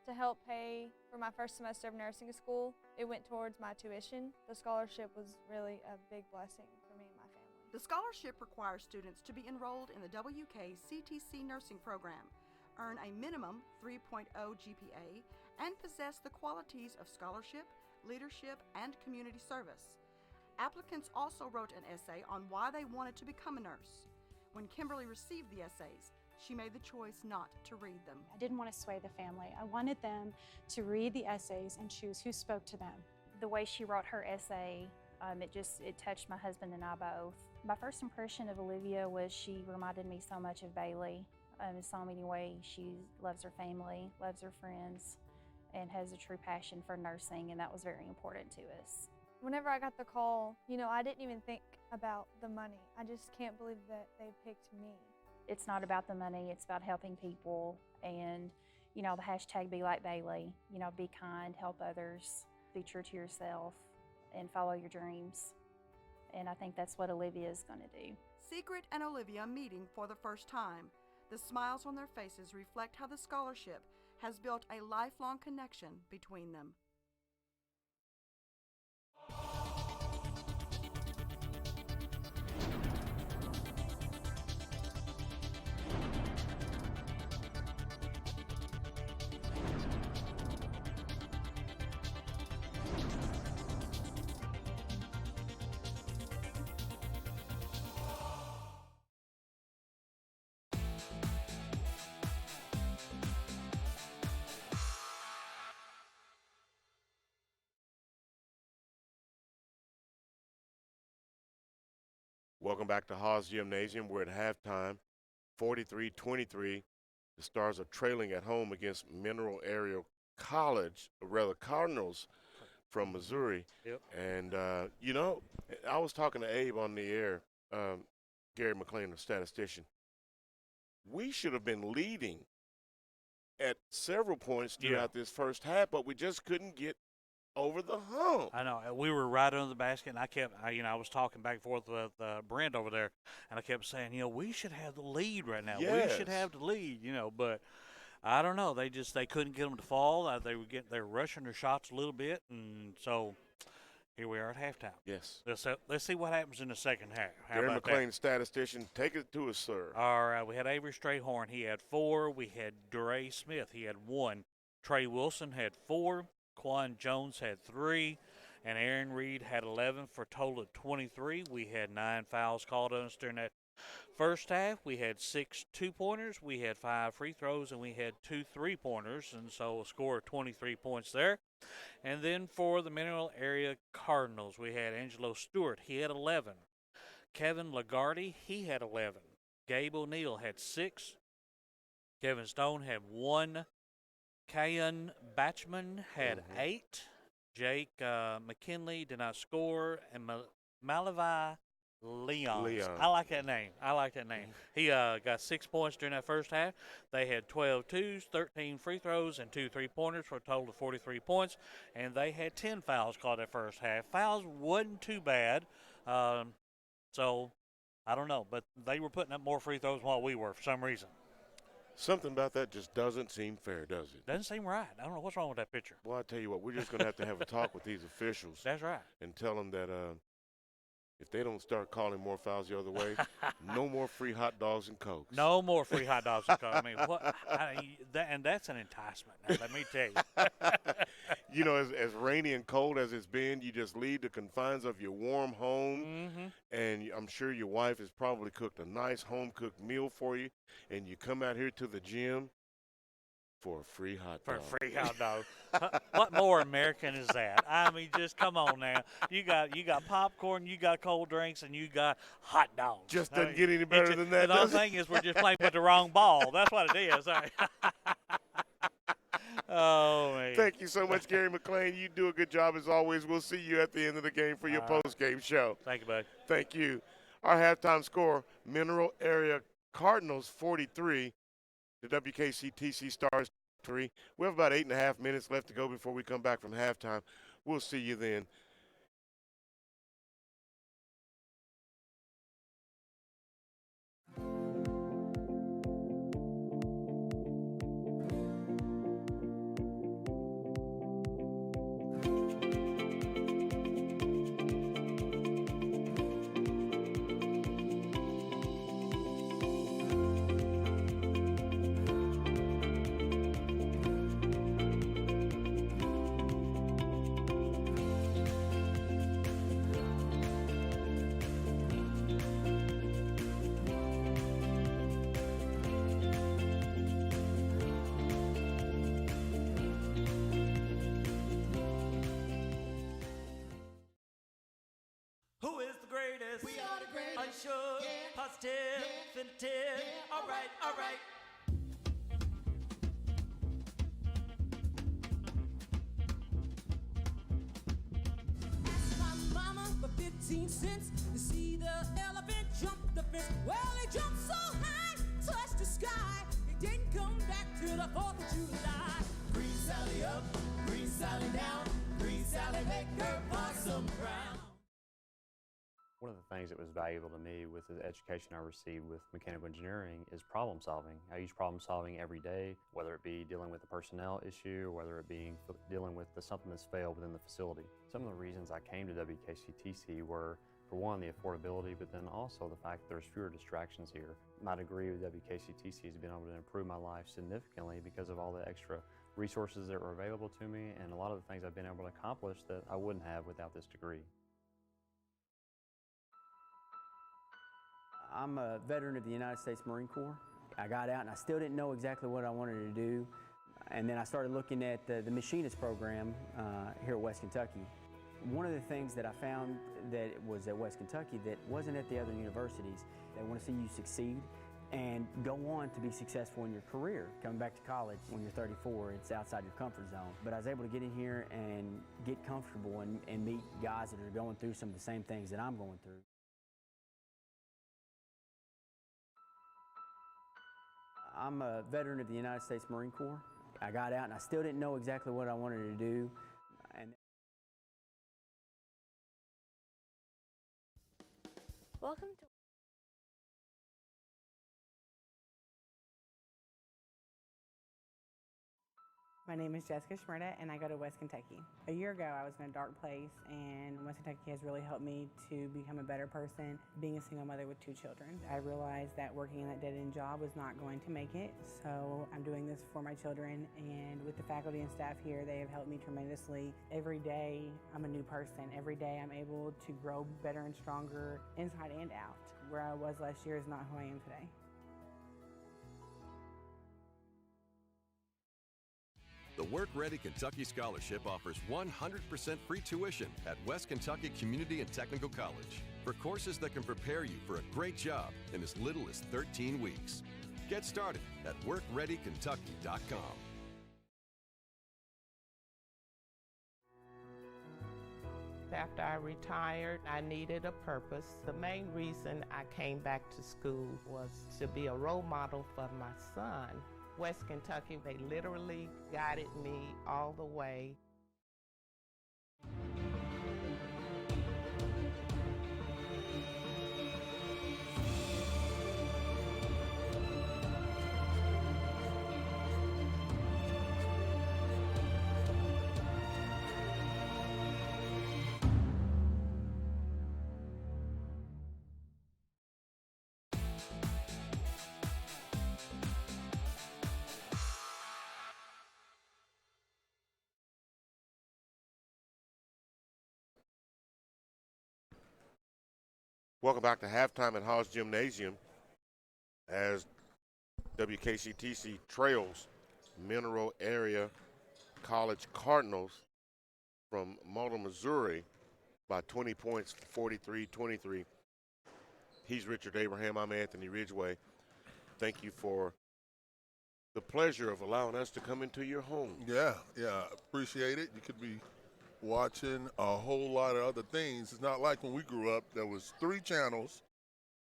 to help pay for my first semester of nursing school. It went towards my tuition. The scholarship was really a big blessing for me and my family. The scholarship requires students to be enrolled in the WKCTC nursing program, earn a minimum 3.0 GPA, and possess the qualities of scholarship, leadership, and community service. Applicants also wrote an essay on why they wanted to become a nurse. When Kimberly received the essays, she made the choice not to read them. I didn't want to sway the family. I wanted them to read the essays and choose who spoke to them. The way she wrote her essay, it touched my husband and I both. My first impression of Olivia was she reminded me so much of Bailey. In so many ways, she loves her family, loves her friends, and has a true passion for nursing, and that was very important to us. Whenever I got the call, I didn't even think about the money. I just can't believe that they picked me. It's not about the money, it's about helping people, and the hashtag be like Bailey, be kind, help others, be true to yourself, and follow your dreams. And I think that's what Olivia is going to do. Secret and Olivia meeting for the first time. The smiles on their faces reflect how the scholarship has built a lifelong connection between them. Welcome back to Haas Gymnasium. We're at halftime, 43-23. The Stars are trailing at home against Mineral Area College, or rather Cardinals from Missouri. Yep. And, I was talking to Abe on the air, Gary McLean, the statistician. We should have been leading at several points throughout this first half, but we just couldn't get over the hump. I know. We were right under the basket, and I was talking back and forth with Brent over there, and I kept saying, we should have the lead right now. Yes. We should have the lead, but I don't know. They couldn't get them to fall. They were rushing their shots a little bit, and so here we are at halftime. Yes. Let's see what happens in the second half. How Gary about McLean, statistician, take it to us, sir. All right, we had Avery Strayhorn. He had 4. We had Dre Smith. He had 1. Trey Wilson had 4. Quan Jones had 3. And Aaron Reed had 11 for a total of 23. We had 9 fouls called on us during that first half. We had 6 2-pointers. We had 5 free throws, and we had 2 3-pointers, and so a score of 23 points there. And then for the Mineral Area Cardinals, we had Angelo Stewart. He had 11. Kevin Lagarde, he had 11. Gabe O'Neill had 6. Kevin Stone had 1. Kayan Batchman had 8. Jake McKinley did not score. And Malavi Leon. I like that name. He got 6 points during that first half. They had 12 twos, 13 free throws, and 2 3-pointers for a total of 43 points. And they had 10 fouls called that first half. Fouls wasn't too bad. So I don't know, but they were putting up more free throws than what we were for some reason. Something about that just doesn't seem fair, does it? Doesn't seem right. I don't know what's wrong with that picture. Well, I tell you what, we're just going to have a talk with these officials. That's right. And tell them that if they don't start calling more fouls the other way, no more free hot dogs and Cokes. No more free hot dogs and Cokes. I mean, and that's an enticement. Now, let me tell you. As rainy and cold as it's been, you just leave the confines of your warm home, and I'm sure your wife has probably cooked a nice home-cooked meal for you, and you come out here to the gym for a free hot dog. For a free hot dog. What more American is that? I mean, just come on now. You got popcorn, you got cold drinks, and you got hot dogs. Just doesn't get any better than that. The only thing is we're just playing with the wrong ball. That's what it is. Oh, man. Thank you so much, Gary McLean. You do a good job as always. We'll see you at the end of the game for your post-game show. Thank you, bud. Thank you. Our halftime score, Mineral Area Cardinals 43, the WKCTC Stars 3. We have about 8.5 minutes left to go before we come back from halftime. We'll see you then. Who is the greatest? We are the greatest. Unsure, positive, definitive. All right, all right. Asked my mama for 15 cents to see the elephant jump the fence. Well, he jumped so high, touched the sky. He didn't come back till the 4th of July. Green Sally up, green Sally down. Green Sally make her possum brown. One of the things that was valuable to me with the education I received with mechanical engineering is problem solving. I use problem solving every day, whether it be dealing with a personnel issue or whether it be dealing with something that's failed within the facility. Some of the reasons I came to WKCTC were, for one, the affordability, but then also the fact that there's fewer distractions here. My degree with WKCTC has been able to improve my life significantly because of all the extra resources that were available to me and a lot of the things I've been able to accomplish that I wouldn't have without this degree. I'm a veteran of the United States Marine Corps. I got out and I still didn't know exactly what I wanted to do. And then I started looking at the machinist program here at West Kentucky. One of the things that I found that was at West Kentucky that wasn't at the other universities, they want to see you succeed and go on to be successful in your career. Coming back to college when you're 34, it's outside your comfort zone. But I was able to get in here and get comfortable and meet guys that are going through some of the same things that I'm going through. I'm a veteran of the United States Marine Corps. I got out and I still didn't know exactly what I wanted to do. Welcome to My name is Jessica Schmerda, and I go to West Kentucky. A year ago, I was in a dark place, and West Kentucky has really helped me to become a better person, being a single mother with 2 children. I realized that working in that dead-end job was not going to make it, so I'm doing this for my children, and with the faculty and staff here, they have helped me tremendously. Every day, I'm a new person. Every day, I'm able to grow better and stronger inside and out. Where I was last year is not who I am today. The Work Ready Kentucky Scholarship offers 100% free tuition at West Kentucky Community and Technical College for courses that can prepare you for a great job in as little as 13 weeks. Get started at workreadykentucky.com. After I retired, I needed a purpose. The main reason I came back to school was to be a role model for my son. West Kentucky, they literally guided me all the way. Welcome back to halftime at Hall's Gymnasium as WKCTC trails Mineral Area College Cardinals from Malta, Missouri by 20 points, 43-23. He's Richard Abraham. I'm Anthony Ridgway. Thank you for the pleasure of allowing us to come into your home. Yeah, appreciate it. You could be watching a whole lot of other things. It's not like when we grew up, there was 3 channels.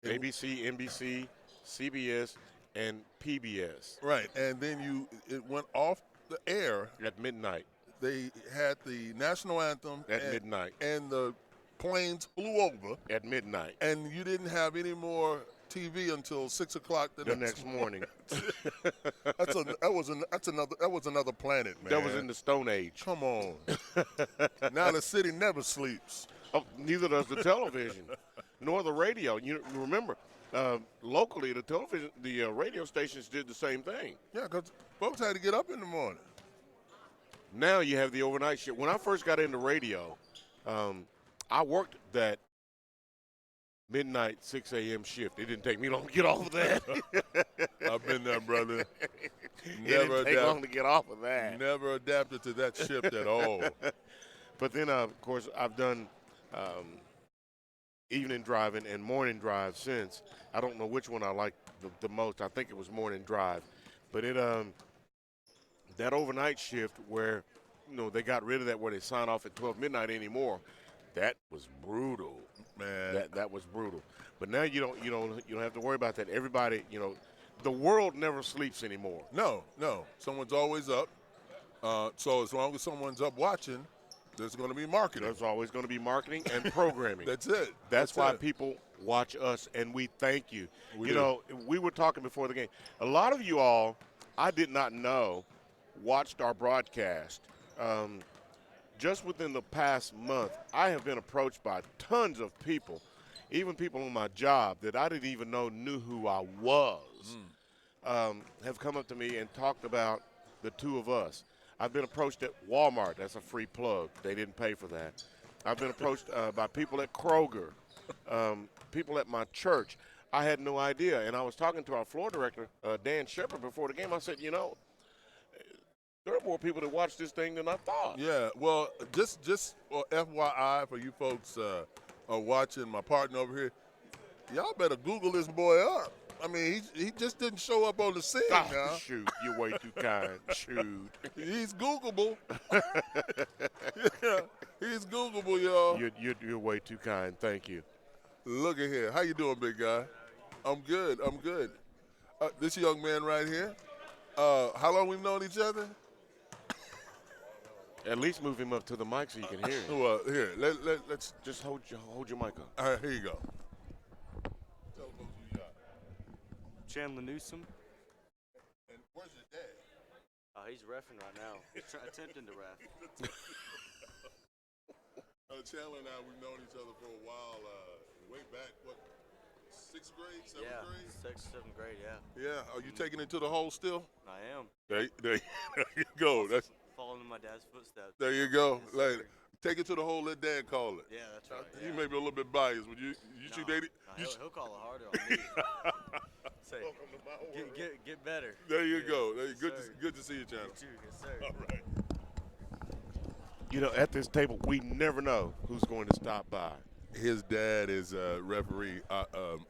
ABC, NBC, CBS, and PBS. Right, and then it went off the air. At midnight. They had the national anthem. At midnight. And the planes flew over. At midnight. And you didn't have any more TV until 6 o'clock the next morning. That's another planet, man. That was in the Stone Age. Come on. Now the city never sleeps. Oh, neither does the television, nor the radio. You remember, locally, the radio stations did the same thing. Yeah, because folks had to get up in the morning. Now you have the overnight shift. When I first got into radio, I worked that midnight 6 a.m. shift. It didn't take me long to get off of that. I've been there, brother. It didn't take long to get off of that. Never adapted to that shift at all. But then, of course, I've done evening driving and morning drive since. I don't know which one I like the most. I think it was morning drive. But that overnight shift where, they got rid of that where they sign off at 12 midnight anymore, that was brutal. Man, that was brutal. But now you don't have to worry about that. Everybody, the world never sleeps anymore. No, someone's always up. So as long as someone's up watching, there's going to be marketing. There's always going to be marketing and programming. That's it. That's why people watch us, and we thank you. We were talking before the game. A lot of you all, I did not know, watched our broadcast. Just within the past month, I have been approached by tons of people, even people on my job that I didn't even know knew who I was, have come up to me and talked about the two of us. I've been approached at Walmart. That's a free plug. They didn't pay for that. I've been approached by people at Kroger, people at my church. I had no idea. And I was talking to our floor director, Dan Shepard, before the game. I said, there are more people that watch this thing than I thought. Yeah, well, just FYI for you folks are watching, my partner over here, y'all better Google this boy up. I mean, he just didn't show up on the scene now. Shoot, you're way too kind. Shoot. He's Googleable. Yeah, he's Googleable, y'all. You're way too kind. Thank you. Look at here. How you doing, big guy? I'm good. This young man right here, how long we've known each other? At least move him up to the mic so you can hear him. Well, here, let's just hold your mic up. All right, here you go. Tell them who you got. Chandler Newsom. And where's your dad? Oh, he's reffing right now. He's attempting to ref. Chandler and I, we've known each other for a while, way back, what, 6th grade, 7th grade? 6th, 7th grade, yeah. Yeah, are you taking it to the hole still? I am. There you go. That's, Following in my dad's footsteps. there you go. Yes, Like, sir. take it to the hole, let Dad call it. Yeah, that's right. You may be a little bit biased, but you two dated? No, he'll call it harder on me. Say, get better. There you Yeah. go. Yes, Good to see you, Chandler. You too, yes, sir. All right. You know, at this table, we never know who's going to stop by. His dad is a referee.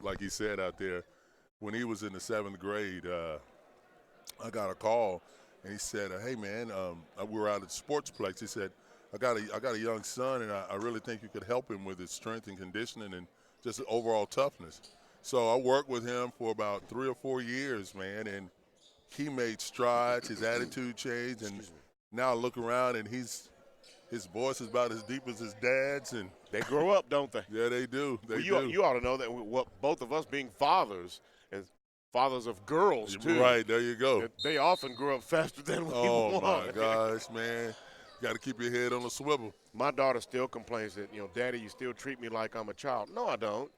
Like he said out there, when he was in the 7th grade, I got a call, and he said, "Hey man, we were out at the sportsplex." He said, "I got a young son, and I really think you could help him with his strength and conditioning and just overall toughness." So I worked with him for about 3 or 4 years, man, and he made strides. His attitude changed, and now I look around, and his voice is about as deep as his dad's, and they grow up, don't they? Yeah, they do. You ought to know that both of us being fathers and fathers of girls too. Right, there you go. They often grow up faster than we Oh want. my gosh, man! Got to keep your head on the swivel. My daughter still complains that, Daddy, you still treat me like I'm a child. No, I don't.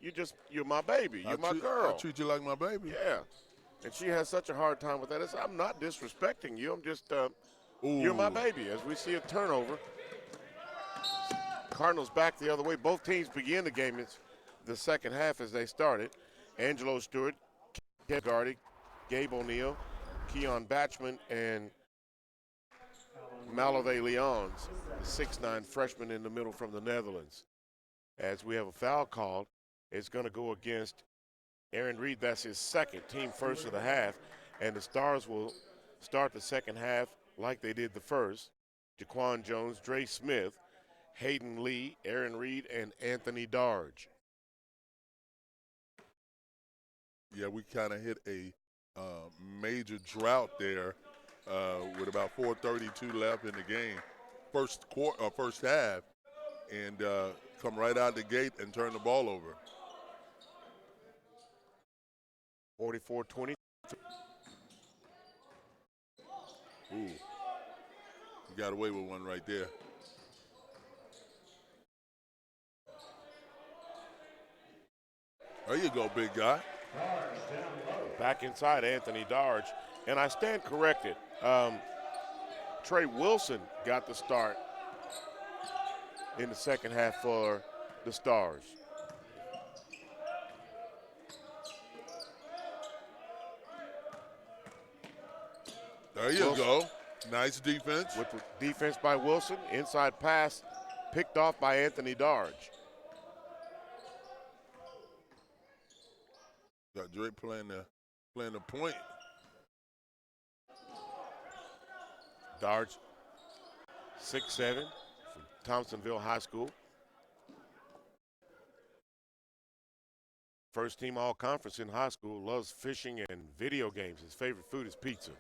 You're my baby. You're my girl. I treat you like my baby. Yeah, and she has such a hard time with that. I'm not disrespecting you. I'm just you're my baby. As we see a turnover. Cardinals back the other way. Both teams begin the game in the second half as they started. Angelo Stewart, Kev Gardy, Gabe O'Neill, Keon Batchman, and Malave Leons, the 6'9" freshman in the middle from the Netherlands. As we have a foul called, it's going to go against Aaron Reed. That's his second, team first of the half. And the Stars will start the second half like they did the first. Jaquan Jones, Dre Smith, Hayden Lee, Aaron Reed, and Anthony Darge. Yeah, we kind of hit a major drought there with about 4:32 left in the game, first half, and come right out the gate and turn the ball over. 44-20. Ooh, you got away with one right there. There you go, big guy. Back inside Anthony Darge. And I stand corrected. Trey Wilson got the start in the second half for the Stars. There you go. Nice defense. With the defense by Wilson. Inside pass picked off by Anthony Darge. Got Drake playing the point. Darge, 6'7", from Thompsonville High School. First team all-conference in high school, loves fishing and video games. His favorite food is pizza.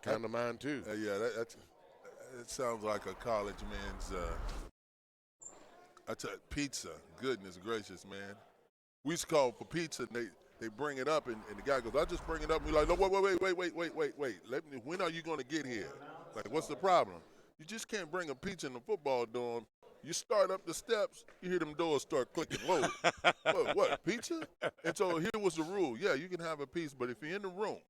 Kind of mine too. Yeah, that sounds like a college man's pizza. Goodness gracious, man. We used to call for pizza, and they bring it up, and the guy goes, "I just bring it up." And we're like, "No, wait. When are you going to get here? Like, what's the problem? You just can't bring a pizza in the football dorm. You start up the steps, you hear them doors start clicking. Whoa, what, pizza?" And so here was the rule. Yeah, you can have a piece, but if you're in the room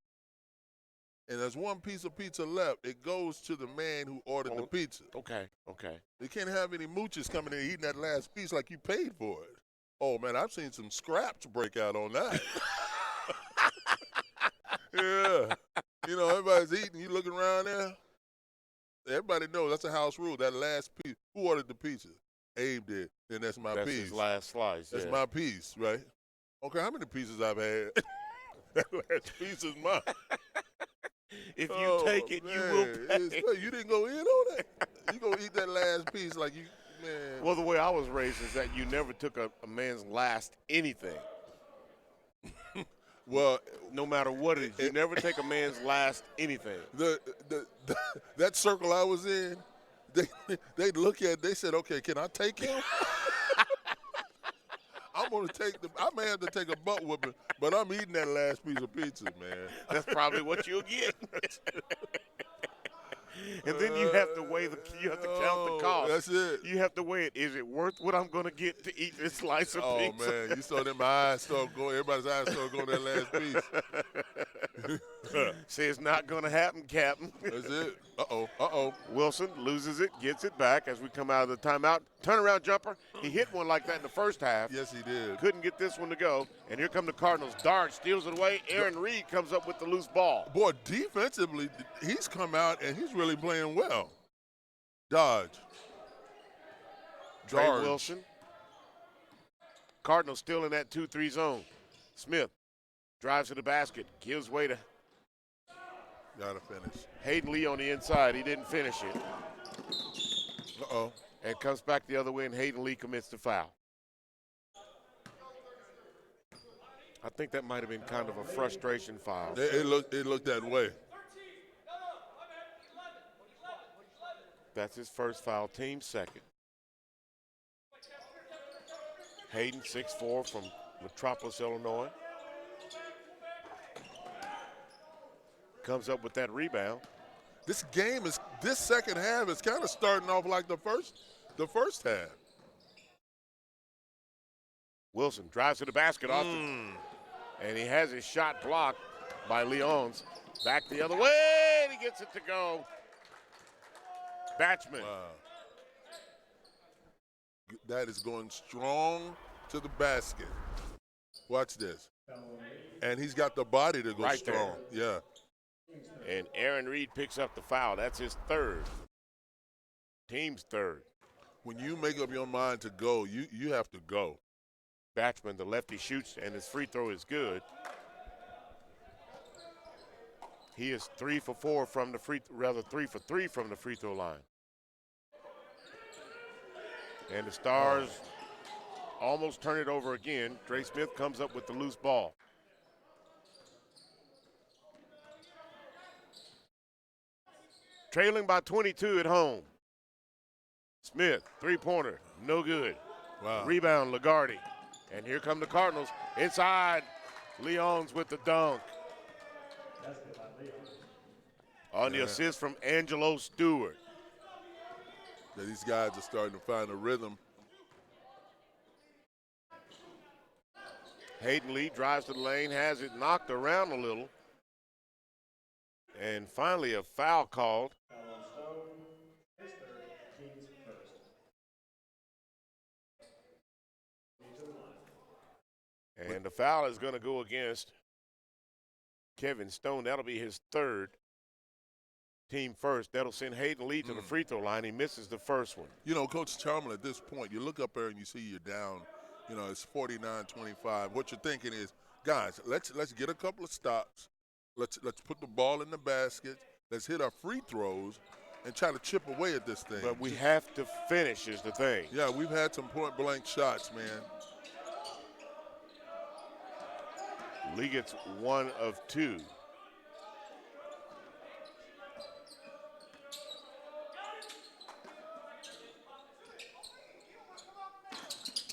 and there's one piece of pizza left, it goes to the man who ordered the pizza. Okay. You can't have any mooches coming in eating that last piece like you paid for it. Oh, man, I've seen some scraps break out on that. Yeah. You know, everybody's eating. You looking around there. Everybody knows that's a house rule. That last piece. Who ordered the pizza? Abe did. Then that's my piece. That's his last slice. That's my piece, right? Okay, how many pieces I've had? That last piece is mine. If you take it, you will pay. You didn't go in on that. You gonna eat that last piece like you, man. Well, the way I was raised is that you never took a man's last anything. Well, no matter what it is, you never take a man's last anything. That circle I was in, they look at, they said, "Okay, can I take him?" I'm gonna take I may have to take a butt whooping, but I'm eating that last piece of pizza, man. That's probably what you'll get. And then you have to you have to count the cost. That's it. You have to weigh it. Is it worth what I'm going to get to eat this slice of Oh, pizza? man, you saw them eyes start going. Everybody's eyes start going to that last piece. Say it's not going to happen, Captain. That's it. Uh-oh. Wilson loses it, gets it back as we come out of the timeout. Turnaround jumper. He hit one like that in the first half. Yes, he did. Couldn't get this one to go. And here come the Cardinals. Dart steals it away. Aaron Reed comes up with the loose ball. Boy, defensively, he's come out and he's really playing well. Dodge. Trey Wilson. Cardinals still in that 2-3 zone. Smith drives to the basket, gives way to Gotta finish. Hayden Lee on the inside. He didn't finish it. Uh-oh. And comes back the other way, and Hayden Lee commits the foul. I think that might have been kind of a frustration foul. It looked that way. That's his first foul, team second. Hayden, 6'4", from Metropolis, Illinois. Comes up with that rebound. This second half is kind of starting off like the first half. Wilson drives to the basket and he has his shot blocked by Leons. Back the other way, and he gets it to go. Batchman. Wow. That is going strong to the basket. Watch this. And he's got the body to go right strong. There. Yeah. And Aaron Reed picks up the foul. That's his third. Team's third. When you make up your mind to go, you have to go. Batchman, the lefty, shoots, and his free throw is good. He is 3 for 4 from the 3 for 3 from the free throw line. And the Stars almost turn it over again. Dre Smith comes up with the loose ball. Trailing by 22 at home. Smith, three-pointer, no good. Wow. Rebound, Lagarde. And here come the Cardinals. Inside, Leons with the dunk. On the assist from Angelo Stewart. Yeah, these guys are starting to find a rhythm. Hayden Lee drives to the lane, has it knocked around a little. And finally a foul called. And the foul is going to go against Kevin Stone. That'll be his third, team first. That'll send Hayden Lee to the free throw line. He misses the first one. You know, Coach Chalmers, at this point, you look up there and you see you're down. You know, it's 49-25. What you're thinking is, guys, let's get a couple of stops. Let's put the ball in the basket. Let's hit our free throws and try to chip away at this thing. But we have to finish is the thing. Yeah, we've had some point-blank shots, man. Lee gets 1 of 2.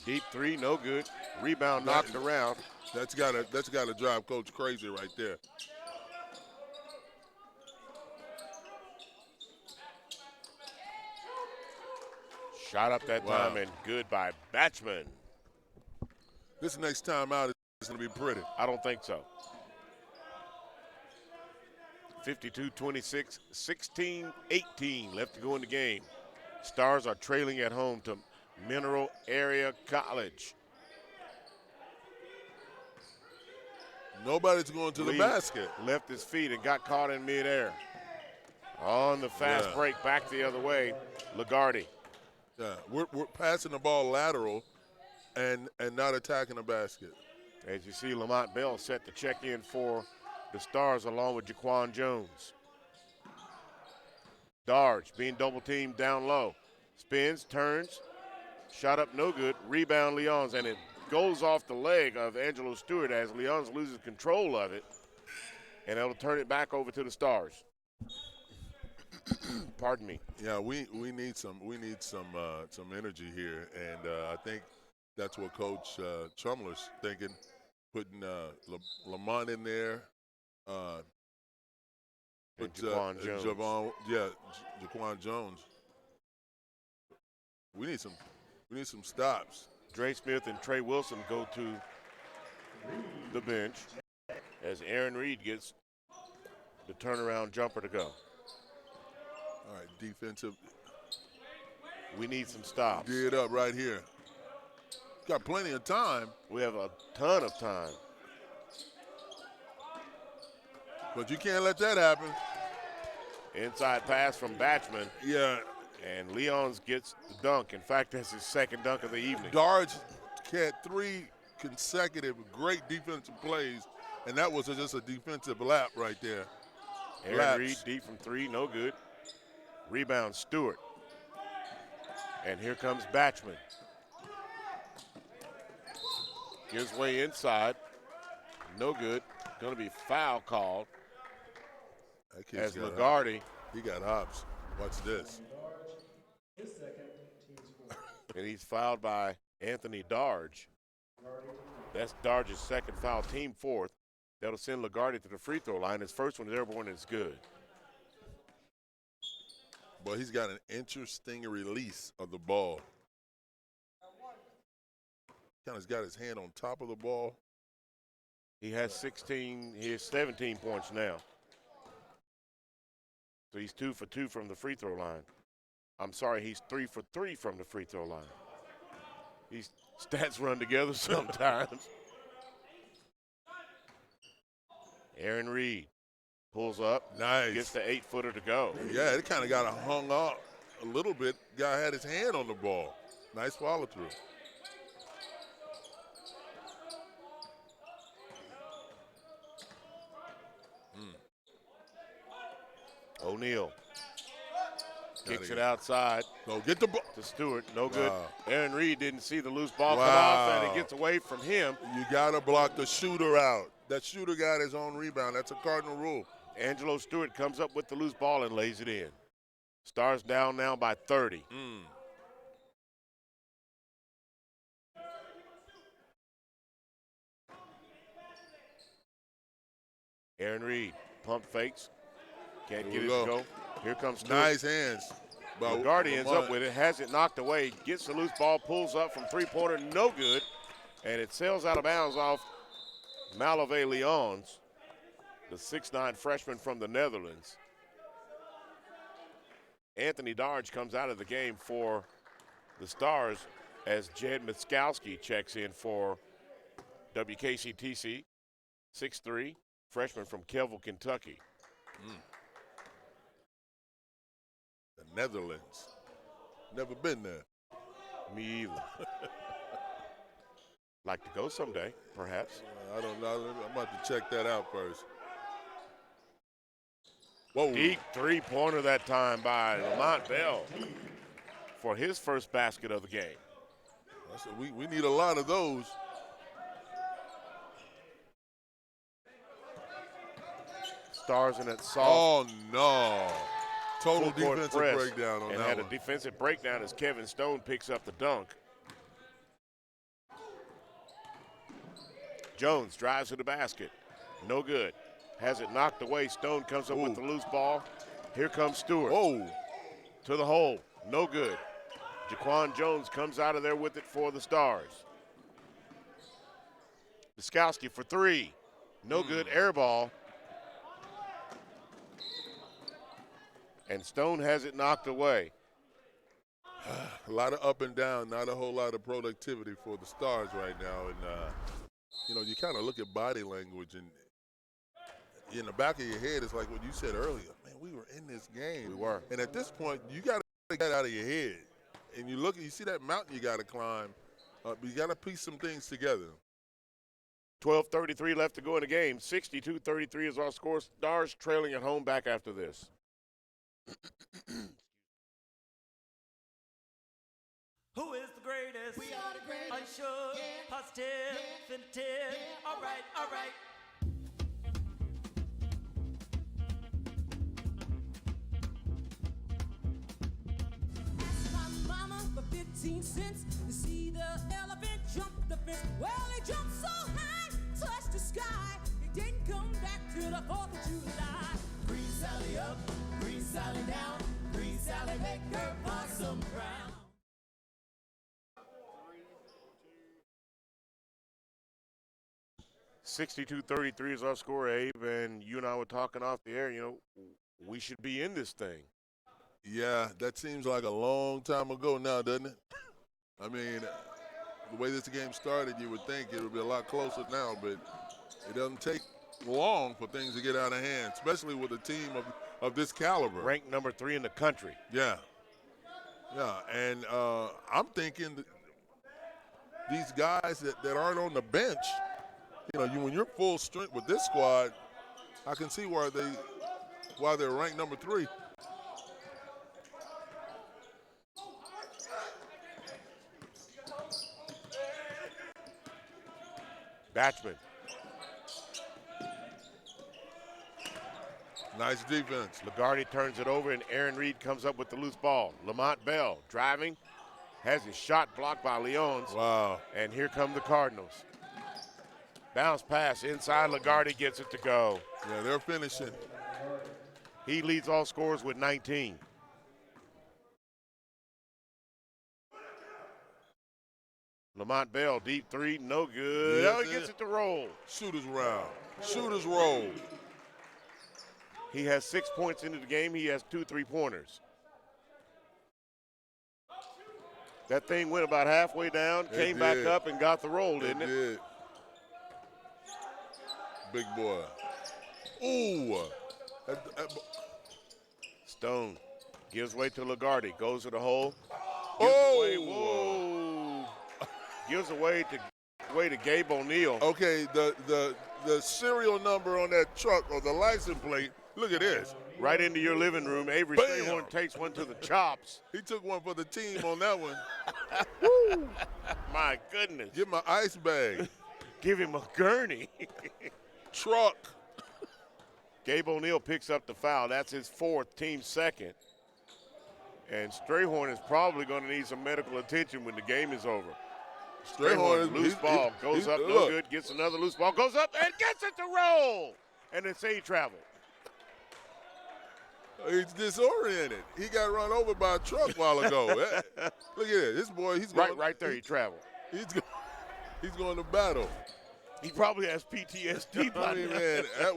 Deep three, no good. Rebound knocked around. That's gotta drive Coach crazy right there. Shot up that time and good by Batchman. This next time out is going to be pretty. I don't think so. 52-26, 16-18 left to go in the game. Stars are trailing at home to Mineral Area College. Nobody's going to the basket. Left his feet and got caught in midair. On the fast break, back the other way, Lagarde. Yeah, we're passing the ball lateral and not attacking the basket. As you see, Lamont Bell set to check in for the Stars along with Jaquan Jones. Darge being double teamed down low. Spins, turns, shot up no good. Rebound Leons, and it goes off the leg of Angelo Stewart as Leons loses control of it, and it'll turn it back over to the Stars. Pardon me. Yeah, we need some energy here, and I think that's what Coach Chumler's thinking, putting Lamont in there. Jaquan Jones. Jaquan Jones. We need some stops. Dre Smith and Trey Wilson go to the bench as Aaron Reed gets the turnaround jumper to go. All right, defensive. We need some stops. D it up right here. Got plenty of time. We have a ton of time. But you can't let that happen. Inside pass from Batchman. Yeah. And Leons gets the dunk. In fact, that's his second dunk of the evening. Darge had 3 consecutive great defensive plays, and that was just a defensive lap right there. Aaron Reed deep from 3, no good. Rebound Stewart. And here comes Batchman. Gives way inside. No good. Going to be foul called. As Lagarde. He got hops. Watch this. And he's fouled by Anthony Darge. That's Darge's second foul, team 4th. That'll send Lagarde to the free throw line. His first one is airborne and it's good. But he's got an interesting release of the ball. Kind of got his hand on top of the ball. He has 17 points now. So he's 2 for 2 from the free throw line. I'm sorry, he's 3 for 3 from the free throw line. These stats run together sometimes. Aaron Reed pulls up. Nice. Gets the 8-footer to go. Yeah, it kind of got hung up a little bit. Guy had his hand on the ball. Nice follow through. O'Neal kicks it outside. No, get the ball to Stewart. No good. Wow. Aaron Reed didn't see the loose ball come off, and it gets away from him. You got to block the shooter out. That shooter got his own rebound. That's a Cardinal rule. Angelo Stewart comes up with the loose ball and lays it in. Stars down now by 30. Aaron Reed pump fakes. Can't get it to go. Here comes Stewart. Nice hands. Lagarde ends up with it, has it knocked away, gets the loose ball, pulls up from three-pointer, no good, and it sails out of bounds off Malave Leons, the 6'9" freshman from the Netherlands. Anthony Darge comes out of the game for the Stars as Jed Miskowski checks in for WKCTC, 6'3", freshman from Kelville, Kentucky. The Netherlands. Never been there. Me either. Like to go someday, perhaps. I don't know. I'm about to check that out first. Whoa. Deep three-pointer that time by Lamont Bell for his first basket of the game. We need a lot of those. Stars in that soft. Oh, no. Total full-court defensive press breakdown on and that had one. a defensive breakdown as Kevin Stone picks up the dunk. Jones drives to the basket. No good. Has it knocked away. Stone comes up with the loose ball. Here comes Stewart. Whoa. To the hole. No good. Jaquan Jones comes out of there with it for the Stars. Miskowski for three. No good. Air ball. And Stone has it knocked away. A lot of up and down, not a whole lot of productivity for the Stars right now. And, you kind of look at body language, and in the back of your head, it's like what you said earlier. Man, we were in this game. We were. And at this point, you got to get out of your head. And you see that mountain you got to climb. You got to piece some things together. 12:33 left to go in the game. 62-33 is our score. Stars trailing at home back after this. Who is the greatest? We are the greatest. Unsure, positive, definitive. All right, all right. Ask my mama for 15 cents to see the elephant jumped the fence. Well, he jumped so high, touched the sky. He didn't come back till the 4th of July. Green Sally up, Green Sally down, Green Sally make her possum brown. 62-33 is our score, Abe, and you and I were talking off the air, you know, we should be in this thing. Yeah, that seems like a long time ago now, doesn't it? I mean, the way this game started, you would think it would be a lot closer now, but it doesn't take long for things to get out of hand, especially with a team of this caliber. Ranked number 3 in the country. Yeah. Yeah, and I'm thinking that these guys that aren't on the bench, you know, when you're full strength with this squad, I can see why they're ranked number 3. Batchman. Nice defense. Lagarde turns it over, and Aaron Reed comes up with the loose ball. Lamont Bell driving, has his shot blocked by Leons. Wow. And here come the Cardinals. Bounce pass inside, Lagarde gets it to go. Yeah, they're finishing. He leads all scorers with 19. Lamont Bell, deep 3, no good. Yes, Oh, he gets it to roll. Shooters round. Shooters roll. He has 6 points into the game. He has 2 3-pointers. That thing went about halfway down, came back up, and got the roll, didn't it? Did. Big boy. Ooh. Stone gives way to Lagarde, goes to the hole. Oh! Whoa. Gives away to Gabe O'Neal. Okay, the serial number on that truck or the license plate, look at this. Right into your living room. Avery Strayhorn takes one to the chops. He took one for the team on that one. Woo! My goodness. Give him an ice bag. Give him a gurney. Truck. Gabe O'Neal picks up the foul. That's his 4th, team 2nd. And Strayhorn is probably going to need some medical attention when the game is over. Strayhorn, loose ball, goes up, no good, gets another loose ball, goes up and gets it to roll. And it's a travel. He's disoriented. He got run over by a truck a while ago. Look at it. This boy, he's going. Right there, he traveled. He's going to battle. He probably has PTSD. I mean, man, that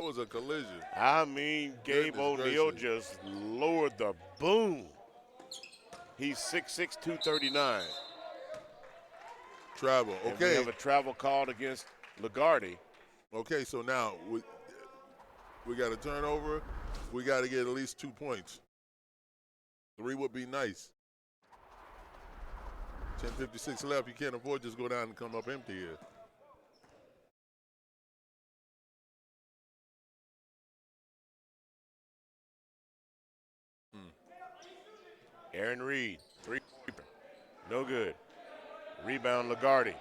was a collision. I mean, Gabe O'Neal just lowered the boom. He's 6'6", 239. Travel. And okay. we have a travel called against Lagarde. Okay, so now we got a turnover. We got to get at least 2 points. 3 would be nice. 10:56 left. You can't afford to just go down and come up empty here. Aaron Reed, 3, no good. Rebound Lagarde.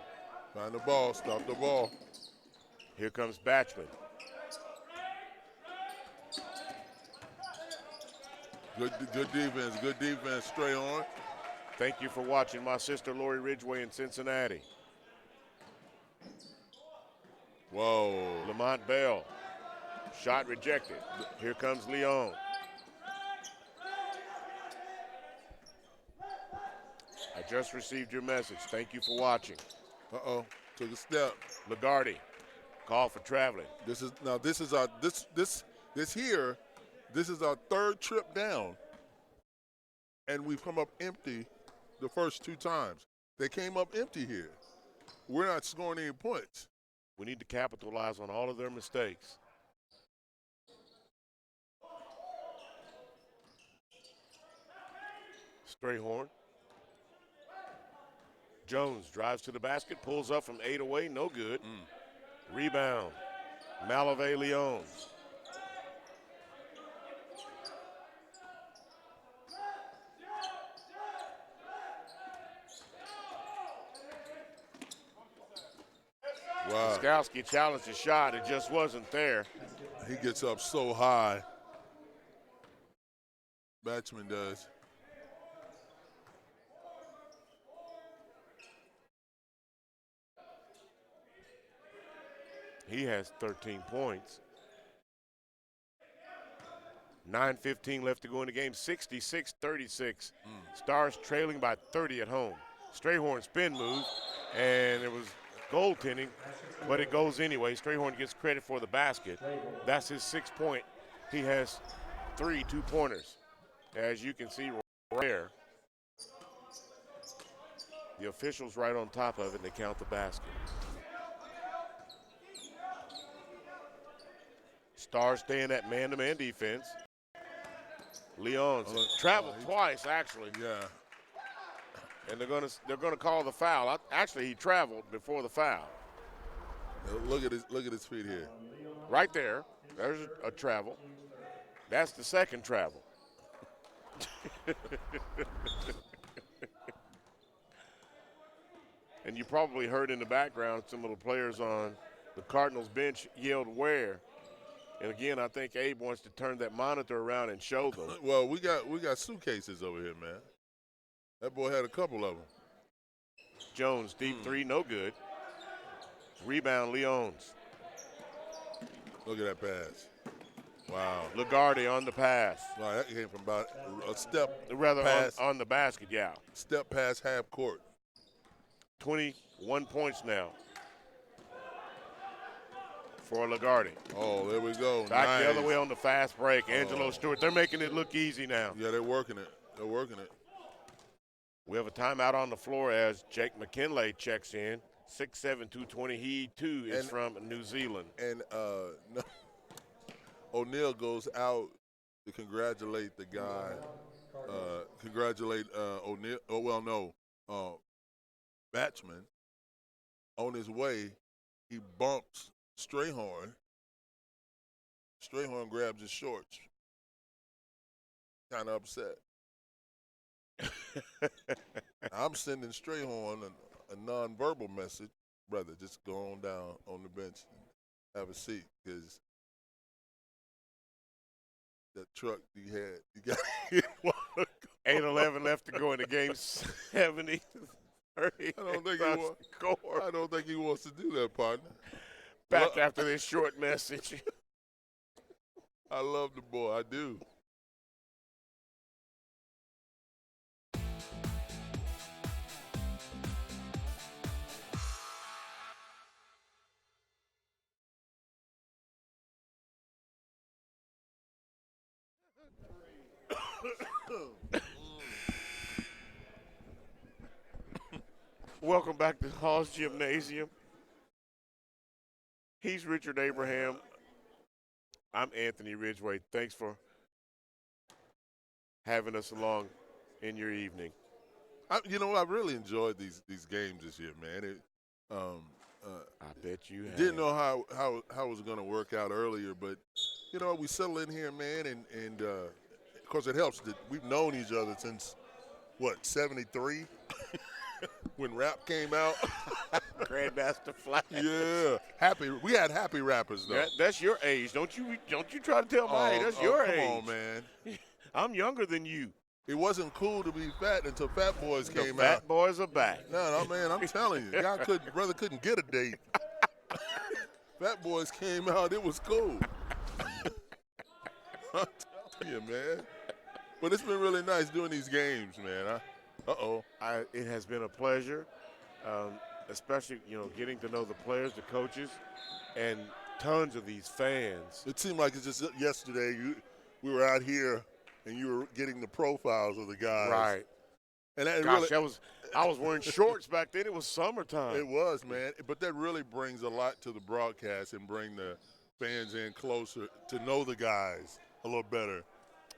Find the ball, stop the ball. Here comes Batchman. Good defense, Strayhorn. Thank you for watching. My sister Lori Ridgway in Cincinnati. Whoa. Lamont Bell, shot rejected. Here comes Leon. I just received your message. Thank you for watching. Uh-oh, took a step. Lagarde, call for traveling. This is our 3rd trip down, and we've come up empty the first 2 times. They came up empty here. We're not scoring any points. We need to capitalize on all of their mistakes. Strayhorn. Jones drives to the basket, pulls up from 8 away, no good. Rebound, Malave Leons. Wow. Skowski challenged his shot, it just wasn't there. He gets up so high. Batchman does. He has 13 points. 9:15 left to go in the game, 66-36. Stars trailing by 30 at home. Strayhorn spin move, and it was goaltending, but it goes anyway. Strayhorn gets credit for the basket. That's his 6th point. He has 3 two-pointers. As you can see right there, the officials right on top of it, and they count the basket. Stars staying at man-to-man defense. Leon's traveled twice, actually. Yeah. And they're gonna call the foul. Actually, he traveled before the foul. Look at his feet here. Right there. There's a travel. That's the second travel. And you probably heard in the background some of the players on the Cardinals bench yelled "where." And again, I think Abe wants to turn that monitor around and show them. Well, we got suitcases over here, man. That boy had a couple of them. Jones, deep three, no good. Rebound, Leons. Look at that pass. Wow. Lagarde on the pass. Wow, that came from about a step. Rather pass, on the basket, yeah. Step past half court. 21 points now for Lagarde. Oh, there we go. Back the other way on the fast break. Angelo Stewart, they're making it look easy now. Yeah, they're working it. They're working it. We have a timeout on the floor as Jake McKinley checks in. 6'7", 220. He, too, is from New Zealand. And O'Neal goes out to congratulate the guy. Congratulate O'Neal. Oh, well, no. Batchman. On his way, he bumps Strayhorn. Strayhorn grabs his shorts. Kind of upset. I'm sending Strayhorn a nonverbal message. Brother, just go on down on the bench and have a seat, because that truck you got 8:11 left to go in the game. 70-30. I don't think he wants to do that, partner. Back after this short message. I love the boy. I do. Welcome back to Hall's Gymnasium. He's Richard Abraham. I'm Anthony Ridgway. Thanks for having us along in your evening. I really enjoyed these games this year, man. I bet you have. Didn't know how it was going to work out earlier, but we settled in here, man, and of course it helps that we've known each other since '73. When rap came out. Grandmaster Flash. Yeah. We had happy rappers, though. That's your age. Don't you try to tell my age. That's your age. Come on, man. I'm younger than you. It wasn't cool to be fat until Fat Boys came out. Fat Boys are back. No, man, I'm telling you. Brother couldn't get a date. Fat Boys came out. It was cool. I'm telling you, man. But it's been really nice doing these games, man. It has been a pleasure, especially, getting to know the players, the coaches, and tons of these fans. It seemed like it's just yesterday we were out here and you were getting the profiles of the guys. Right. And that I was wearing shorts back then. It was summertime. It was, man. But that really brings a lot to the broadcast and bring the fans in closer to know the guys a little better.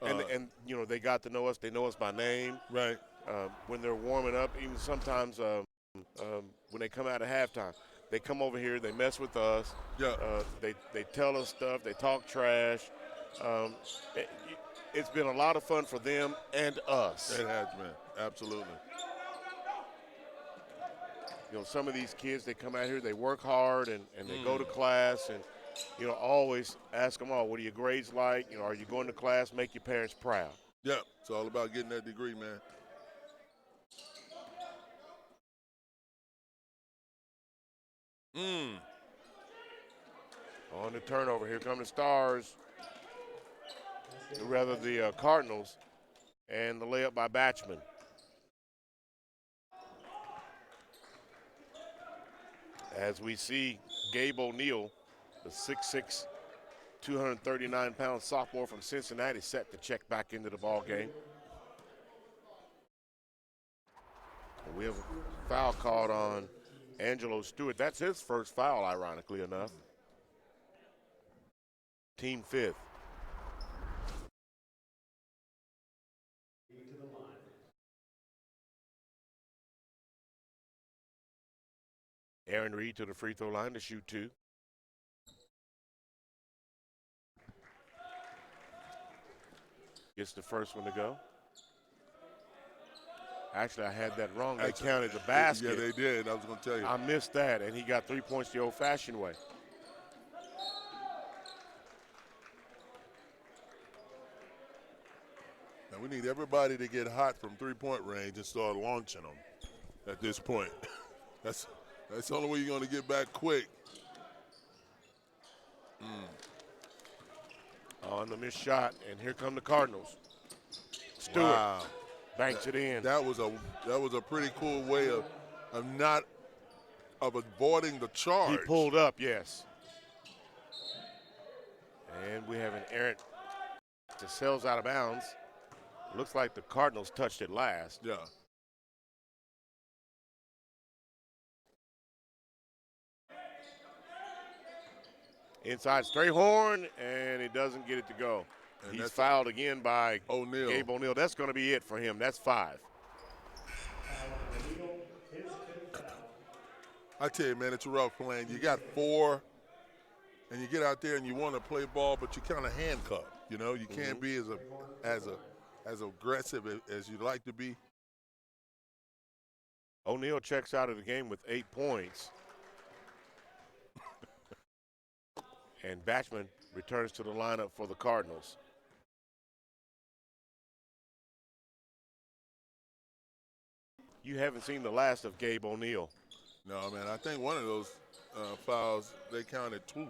And they got to know us. They know us by name. Right. When they're warming up, even sometimes when they come out of halftime, they come over here, they mess with us. Yeah. They tell us stuff, they talk trash. It's been a lot of fun for them and us. It has been, absolutely. Some of these kids, they come out here, they work hard, and they go to class, and always ask them all, what are your grades like? Are you going to class? Make your parents proud. Yeah, it's all about getting that degree, man. On the turnover, here come the Stars, rather the Cardinals, and the layup by Batchman. As we see Gabe O'Neill, the 6'6", 239-pound sophomore from Cincinnati, set to check back into the ball game. And we have a foul called on Angelo Stewart. That's his first foul, ironically enough. Team 5th. Aaron Reed to the free throw line to shoot 2. Gets the first one to go. Actually, I had that wrong. They counted the basket. Yeah, they did. I was going to tell you. I missed that, and he got 3 points the old-fashioned way. Now, we need everybody to get hot from three-point range and start launching them at this point. That's the only way you're going to get back quick. On the missed shot, and here come the Cardinals. Stewart banks it in. That was a pretty cool way of avoiding the charge. He pulled up, yes. And we have an errant that sails out of bounds. Looks like the Cardinals touched it last. Yeah. Inside Strayhorn, and he doesn't get it to go. And he's fouled again by O'Neal. Gabe O'Neill. That's going to be it for him. That's 5. I tell you, man, it's a rough playing. You got 4, and you get out there and you want to play ball, but you kind of handcuffed. You know, you can't be as aggressive as you'd like to be. O'Neal checks out of the game with 8 points. And Batchman returns to the lineup for the Cardinals. You haven't seen the last of Gabe O'Neill. No, man, I think one of those fouls, they counted 2.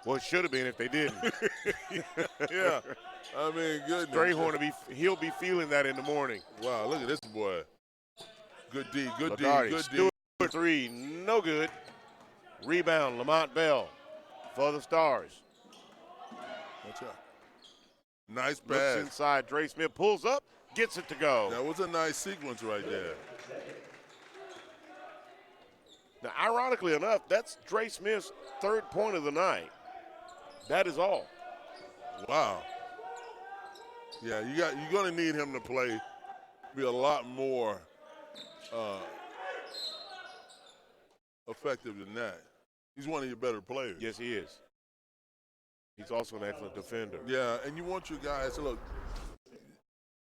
Well, it should have been if they didn't. Yeah, I mean, goodness. Strayhorn, he'll be feeling that in the morning. Wow, look at this boy. Good D, good Lagarde, D, good Stewart, D. 3, no good. Rebound, Lamont Bell for the Stars. Watch out. Nice pass. Looks inside, Dre Smith pulls up, gets it to go. That was a nice sequence right there. Now, ironically enough, that's Dre Smith's 3rd point of the night. That is all. Wow. Yeah, you're going to need him to be a lot more effective than that. He's one of your better players. Yes, he is. He's also an excellent defender. Yeah, and you want your guys to look.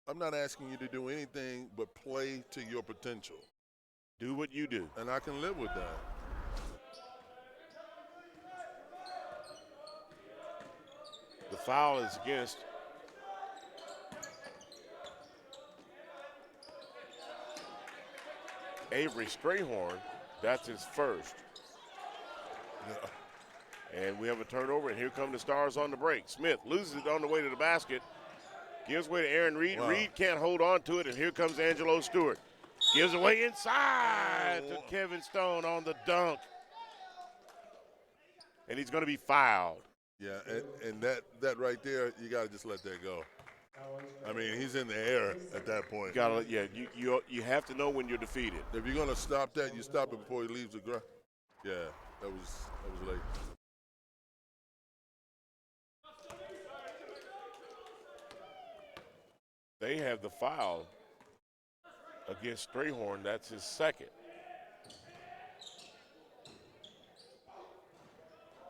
I'm not asking you to do anything but play to your potential. Do what you do. And I can live with that. The foul is against Avery Strayhorn. That's his first. Yeah. And we have a turnover, and here come the Stars on the break. Smith loses it on the way to the basket. Gives way to Aaron Reed. Wow. Reed can't hold on to it, and here comes Angelo Stewart. Gives away inside to Kevin Stone on the dunk. And he's going to be fouled. Yeah, and that right there, you got to just let that go. I mean, he's in the air at that point. You have to know when you're defeated. If you're going to stop that, you stop it before he leaves the ground. Yeah, that was late. They have the foul against Strayhorn. That's his 2nd.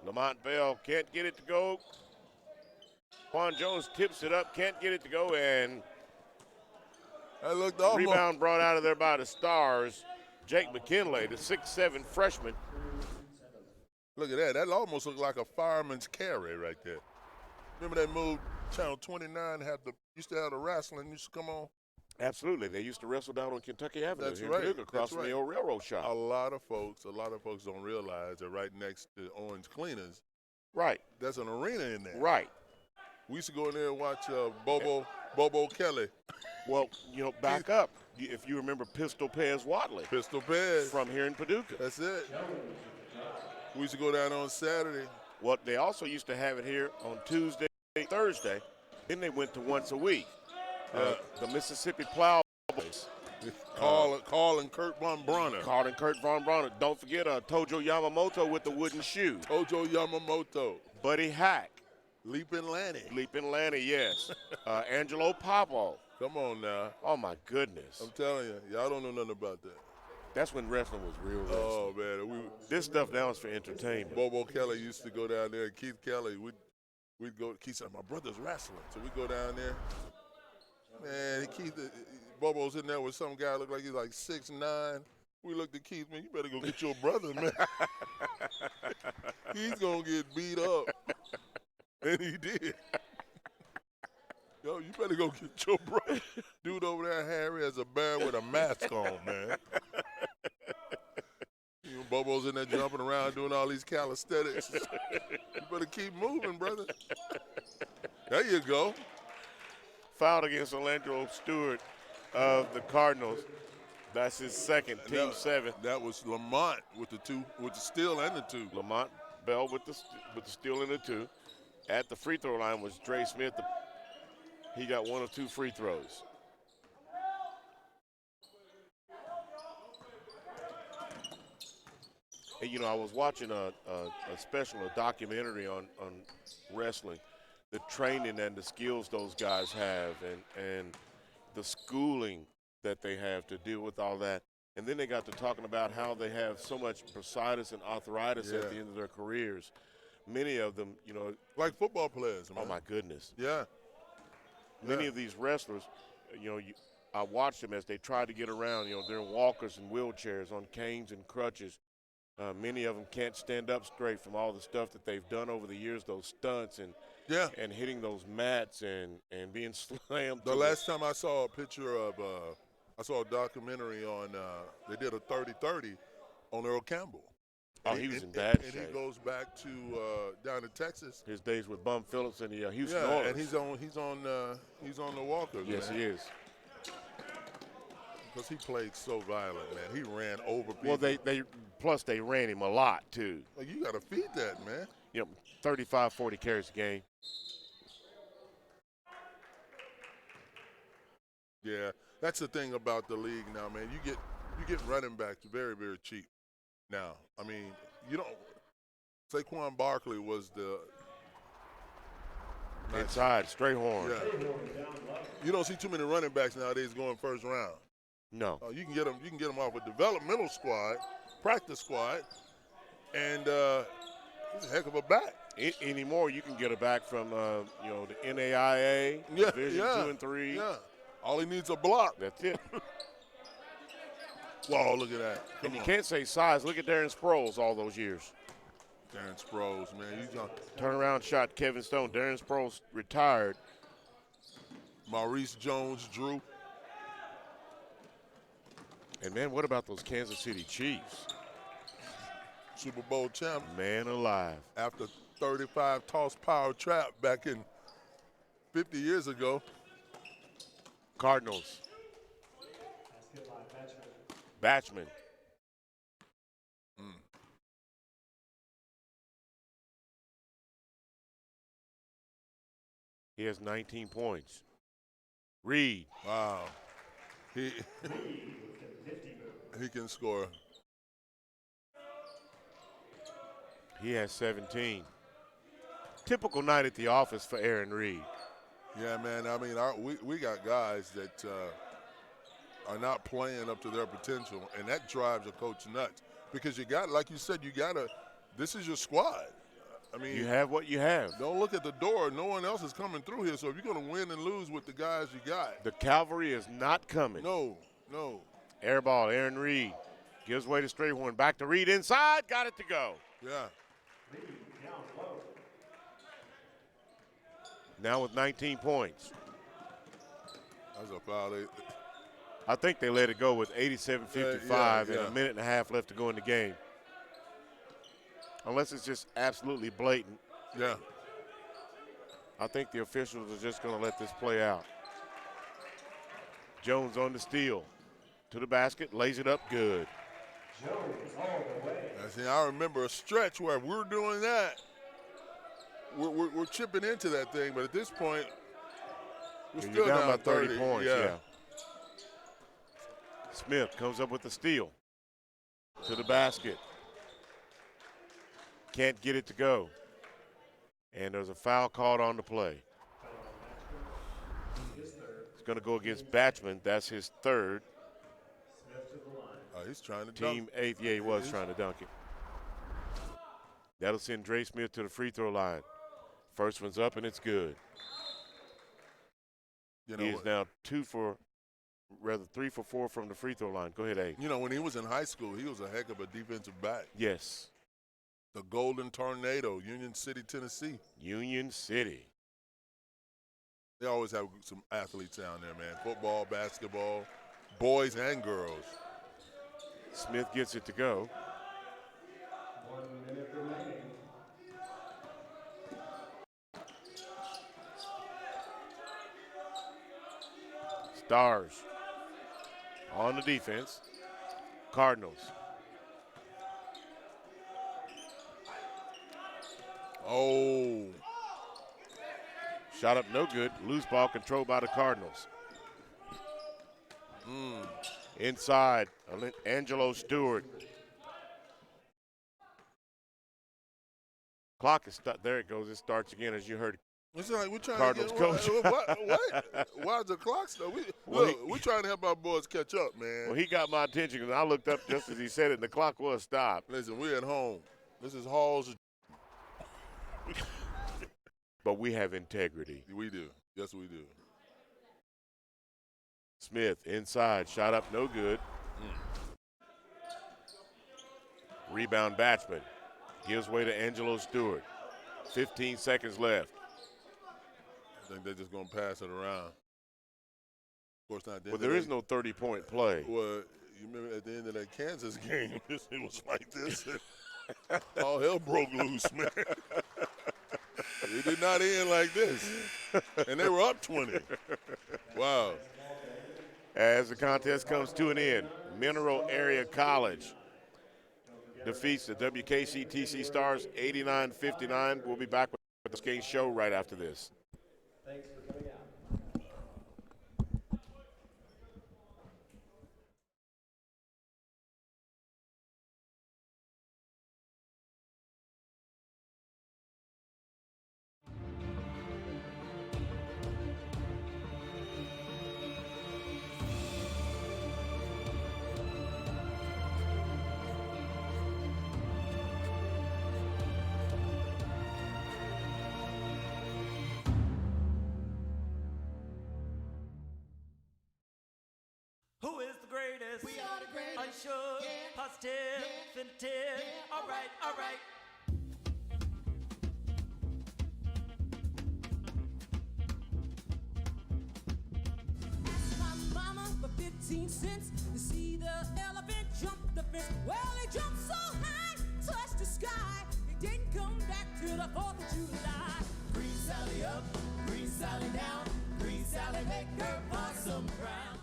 Lamont Bell can't get it to go. Quan Jones tips it up, can't get it to go, and that looked almost. Rebound brought out of there by the Stars. Jake McKinley, the 6'7" freshman. Look at that. That almost looked like a fireman's carry right there. Remember that move Channel 29 used to have the wrestling used to come on? Absolutely. They used to wrestle down on Kentucky Avenue That's here right. in Paducah, across from the old railroad shop. A lot of folks don't realize that right next to Orange Cleaners, right, there's an arena in there. Right. We used to go in there and watch Bobo Kelly. Well, back up. If you remember Pistol Pez Watley. Pistol Pez. From here in Paducah. That's it. We used to go down on Saturday. Well, they also used to have it here on Tuesday, Thursday. Then they went to once a week. The Mississippi Plow Boys. Carl and Kurt Von Bronner. Carl and Kurt Von Bronner. Don't forget Tojo Yamamoto with the wooden shoe. Tojo Yamamoto. Buddy Hack. Leaping Lanny, yes. Angelo Popo. Come on now. Oh, my goodness. I'm telling you, y'all don't know nothing about that. That's when wrestling was real wrestling. Oh, man. This stuff now is for entertainment. Bobo Kelly used to go down there, and Keith Kelly, we'd go. Keith said, my brother's wrestling. So we go down there. Man, Bobo's in there with some guy looked like he's like 6'9". We looked at Keith, man, you better go get your brother, man. He's going to get beat up. And he did. Yo, you better go get your brother. Dude over there, Harry, has a bear with a mask on, man. Bobo's in there jumping around doing all these calisthenics. You better keep moving, brother. There you go. Fouled against Orlando Stewart of the Cardinals. That's his second, team 7. That was Lamont with the steal and the 2. Lamont Bell with the steal and the 2. At the free throw line was Dre Smith. He got 1 of 2 free throws. And, I was watching a documentary on wrestling, the training and the skills those guys have and the schooling that they have to deal with all that. And then they got to talking about how they have so much bursitis and arthritis at the end of their careers. Many of them, like football players. Man. Oh, my goodness. Yeah. Many of these wrestlers, I watched them as they tried to get around. They're in walkers and wheelchairs, on canes and crutches. Many of them can't stand up straight from all the stuff that they've done over the years, those stunts and hitting those mats and being slammed. The last time I saw a picture of, I saw a documentary on, they did a 30-30 on Earl Campbell. Oh, he was in bad shape. And he goes back to down in Texas. His days with Bum Phillips and the Houston Oilers. And he's on the Walkers. Yes, man. he is. Because he played so violent, man. He ran over people. Well, they ran him a lot too. Like, you got to feed that, man. 35, 40 carries a game. Yeah, that's the thing about the league now, man. You get running backs very, very cheap. Now, I mean, Saquon Barkley was the inside straight horn. Yeah. You don't see too many running backs nowadays going first round. No. You can get them off a developmental squad, practice squad, and he's a heck of a back. Anymore, you can get a back from the NAIA, Division 2 and 3. Yeah. All he needs is a block. That's it. Whoa, look at that. And you can't say size. Look at Darren Sproles all those years. Darren Sproles, man. Turnaround shot, Kevin Stone. Darren Sproles retired. Maurice Jones-Drew. And, man, what about those Kansas City Chiefs? Super Bowl champ. Man alive. After 35 toss power trap back in 50 years ago. Cardinals. Batchman. He has 19 points. Reed. Wow. He can score. He has 17. Typical night at the office for Aaron Reed. Yeah, man. I mean, we got guys that are not playing up to their potential, and that drives a coach nuts. Because you got, like you said, this is your squad. I mean, you have what you have. Don't look at the door. No one else is coming through here. So if you're going to win and lose with the guys you got. The cavalry is not coming. No. Air ball, Aaron Reed. Gives way to Strayhorn. Back to Reed inside. Got it to go. Yeah. Now with 19 points. That's a foul. I think they let it go with 87-55 and a minute and a half left to go in the game. Unless it's just absolutely blatant. Yeah. I think the officials are just going to let this play out. Jones on the steal. To the basket, lays it up good. See, I remember a stretch where we're doing that. We're chipping into that thing, but at this point, we're still down by 30 30 points, yeah. Smith comes up with the steal. To the basket. Can't get it to go. And there's a foul called on the play. It's going to go against Batchman. That's his third. He's trying to Team dunk. eighth. Yeah, he was trying to dunk it. That'll send Dre Smith to the free throw line. First one's up, and it's good. You know, he is now 3 for 4 from the free throw line. Go ahead, Abe. You know, when he was in high school, he was a heck of a defensive back. Yes. The Golden Tornado, Union City, Tennessee. Union City. They always have some athletes down there, man. Football, basketball, boys and girls. Smith gets it to go. 1 minute remaining. Stars on the defense. Cardinals. Oh. Shot up no good. Loose ball controlled by the Cardinals. Inside, Angelo Stewart. Clock is there. It goes. It starts again, as you heard. It's like we're trying Cardinals to coach. What? Why is the clock stop? We're trying to help our boys catch up, man. Well, he got my attention, and I looked up just as he said it, and the clock was stopped. Listen, we're at home. This is Hall's. But we have integrity. We do. Yes, we do. Smith inside, shot up no good. Rebound Batchman. Gives way to Angelo Stewart. 15 seconds left. I think they're just going to pass it around. Of course, not. Well, there is no 30-point play. Well, you remember at the end of that Kansas game, it was like this. All hell broke loose, man. It did not end like this. And they were up 20. Wow. As the contest comes to an end, Mineral Area College defeats the WKCTC Stars 89-59. We'll be back with the skate show right after this. Thanks for coming out. Who is the greatest? We are the greatest. Unsure, positive, definitive. All right, all right. Asked my mama for 15 cents to see the elephant jump the fence. Well, he jumped so high, touched the sky. He didn't come back till the 4th of July. Green Sally up, green Sally down, green Sally make her possum brown.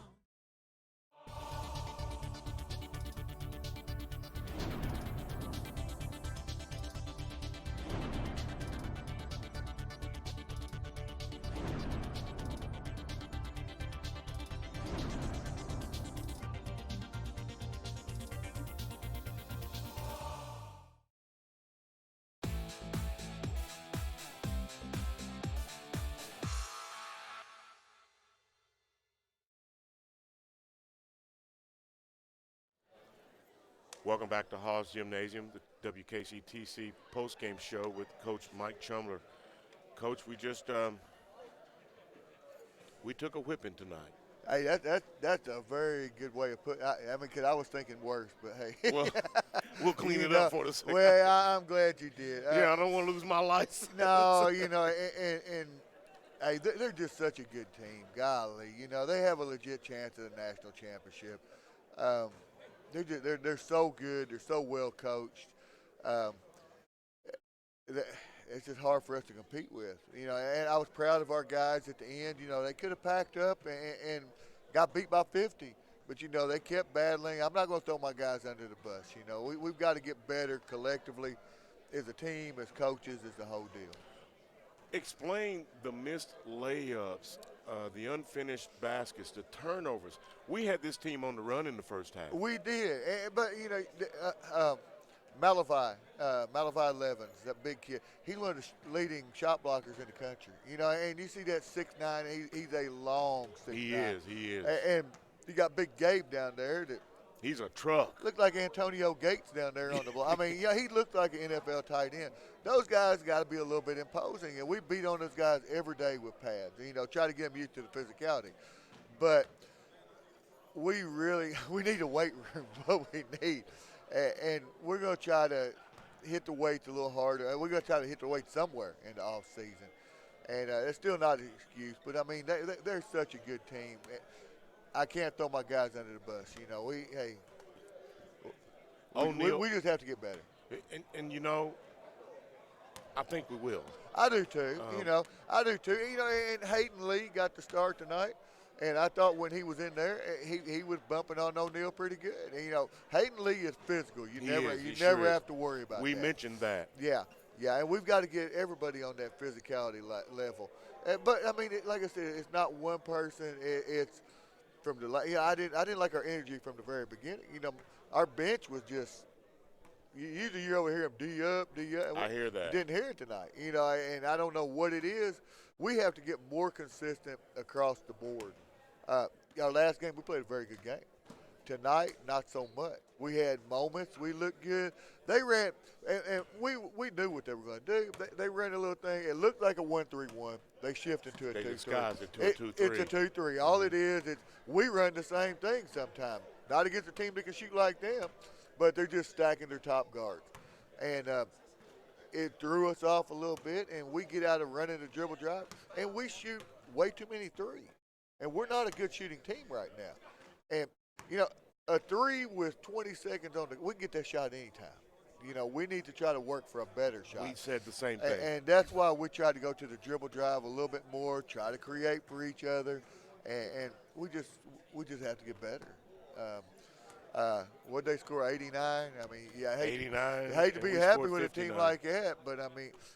Welcome back to Hall's Gymnasium, the WKCTC postgame show with Coach Mike Chumler. Coach, we just we took a whipping tonight. Hey, that's a very good way of putting. I mean, because I was thinking worse, but hey. Well, we'll clean it up for the second. Well, I'm glad you did. Yeah, I don't want to lose my license. No, you know, and Hey, they're just such a good team. Golly, they have a legit chance at a national championship. Um, they're so good. They're so well coached. Um, it's just hard for us to compete with. And I was proud of our guys at the end. They could have packed up and got beat by 50. But, they kept battling. I'm not going to throw my guys under the bus. We've got to get better collectively as a team, as coaches, as the whole deal. Explain the missed layups, the unfinished baskets, the turnovers. We had this team on the run in the first half. We did. But, Malavai Levens, that big kid, he's one of the leading shot blockers in the country. And you see that 6'9", he's a long 6'9". He is. And you got Big Gabe down there that he's a truck. Looked like Antonio Gates down there on the block. He looked like an NFL tight end. Those guys got to be a little bit imposing, and we beat on those guys every day with pads. Try to get them used to the physicality. But we need a weight room. What we need, and we're going to try to hit the weights a little harder. We're going to try to hit the weights somewhere in the off season, and it's still not an excuse. But they're such a good team. I can't throw my guys under the bus. We just have to get better. And I think we will. I do too. I do too. And Hayden Lee got the start tonight, and I thought when he was in there, he was bumping on O'Neal pretty good. And, Hayden Lee is physical. You never have to worry about that. We mentioned that. Yeah, and we've got to get everybody on that physicality level. But like I said, it's not one person. It's from the I didn't like our energy from the very beginning. Our bench was just. Usually you over here, D up. I hear that. Didn't hear it tonight. And I don't know what it is. We have to get more consistent across the board. Our last game, we played a very good game. Tonight, not so much. We had moments. We looked good. They ran, and we knew what they were going to do. They ran a little thing. It looked like a 1-3-1. They shifted to a 2-3. They disguised it to a 2-3. It's a 2-3. All it is we run the same thing sometimes. Not against a team that can shoot like them, but they're just stacking their top guards. And it threw us off a little bit, and we get out of running the dribble drive, and we shoot way too many threes. And we're not a good shooting team right now. And, a three with 20 seconds on we can get that shot anytime. We need to try to work for a better shot. We said the same thing. And that's why we try to go to the dribble drive a little bit more, try to create for each other, and we just have to get better. What they score, 89? 89. I hate to be happy with a team like that, but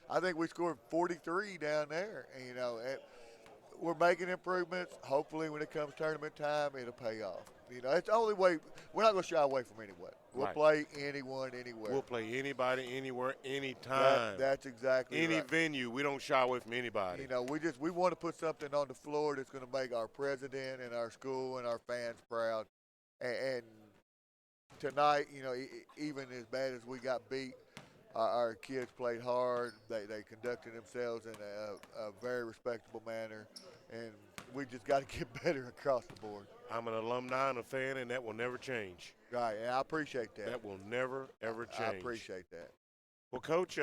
I think we scored 43 down there. And, we're making improvements. Hopefully, when it comes tournament time, it'll pay off. It's the only way. We're not going to shy away from anyone. We'll play anyone, anywhere. We'll play anybody, anywhere, anytime. That's exactly any right. venue. We don't shy away from anybody. We want to put something on the floor that's going to make our president and our school and our fans proud. And tonight, even as bad as we got beat, our kids played hard. They conducted themselves in a very respectable manner, and we just got to get better across the board. I'm an alumni and a fan, and that will never change. Right, and I appreciate that. That will never, ever change. I appreciate that. Well, Coach,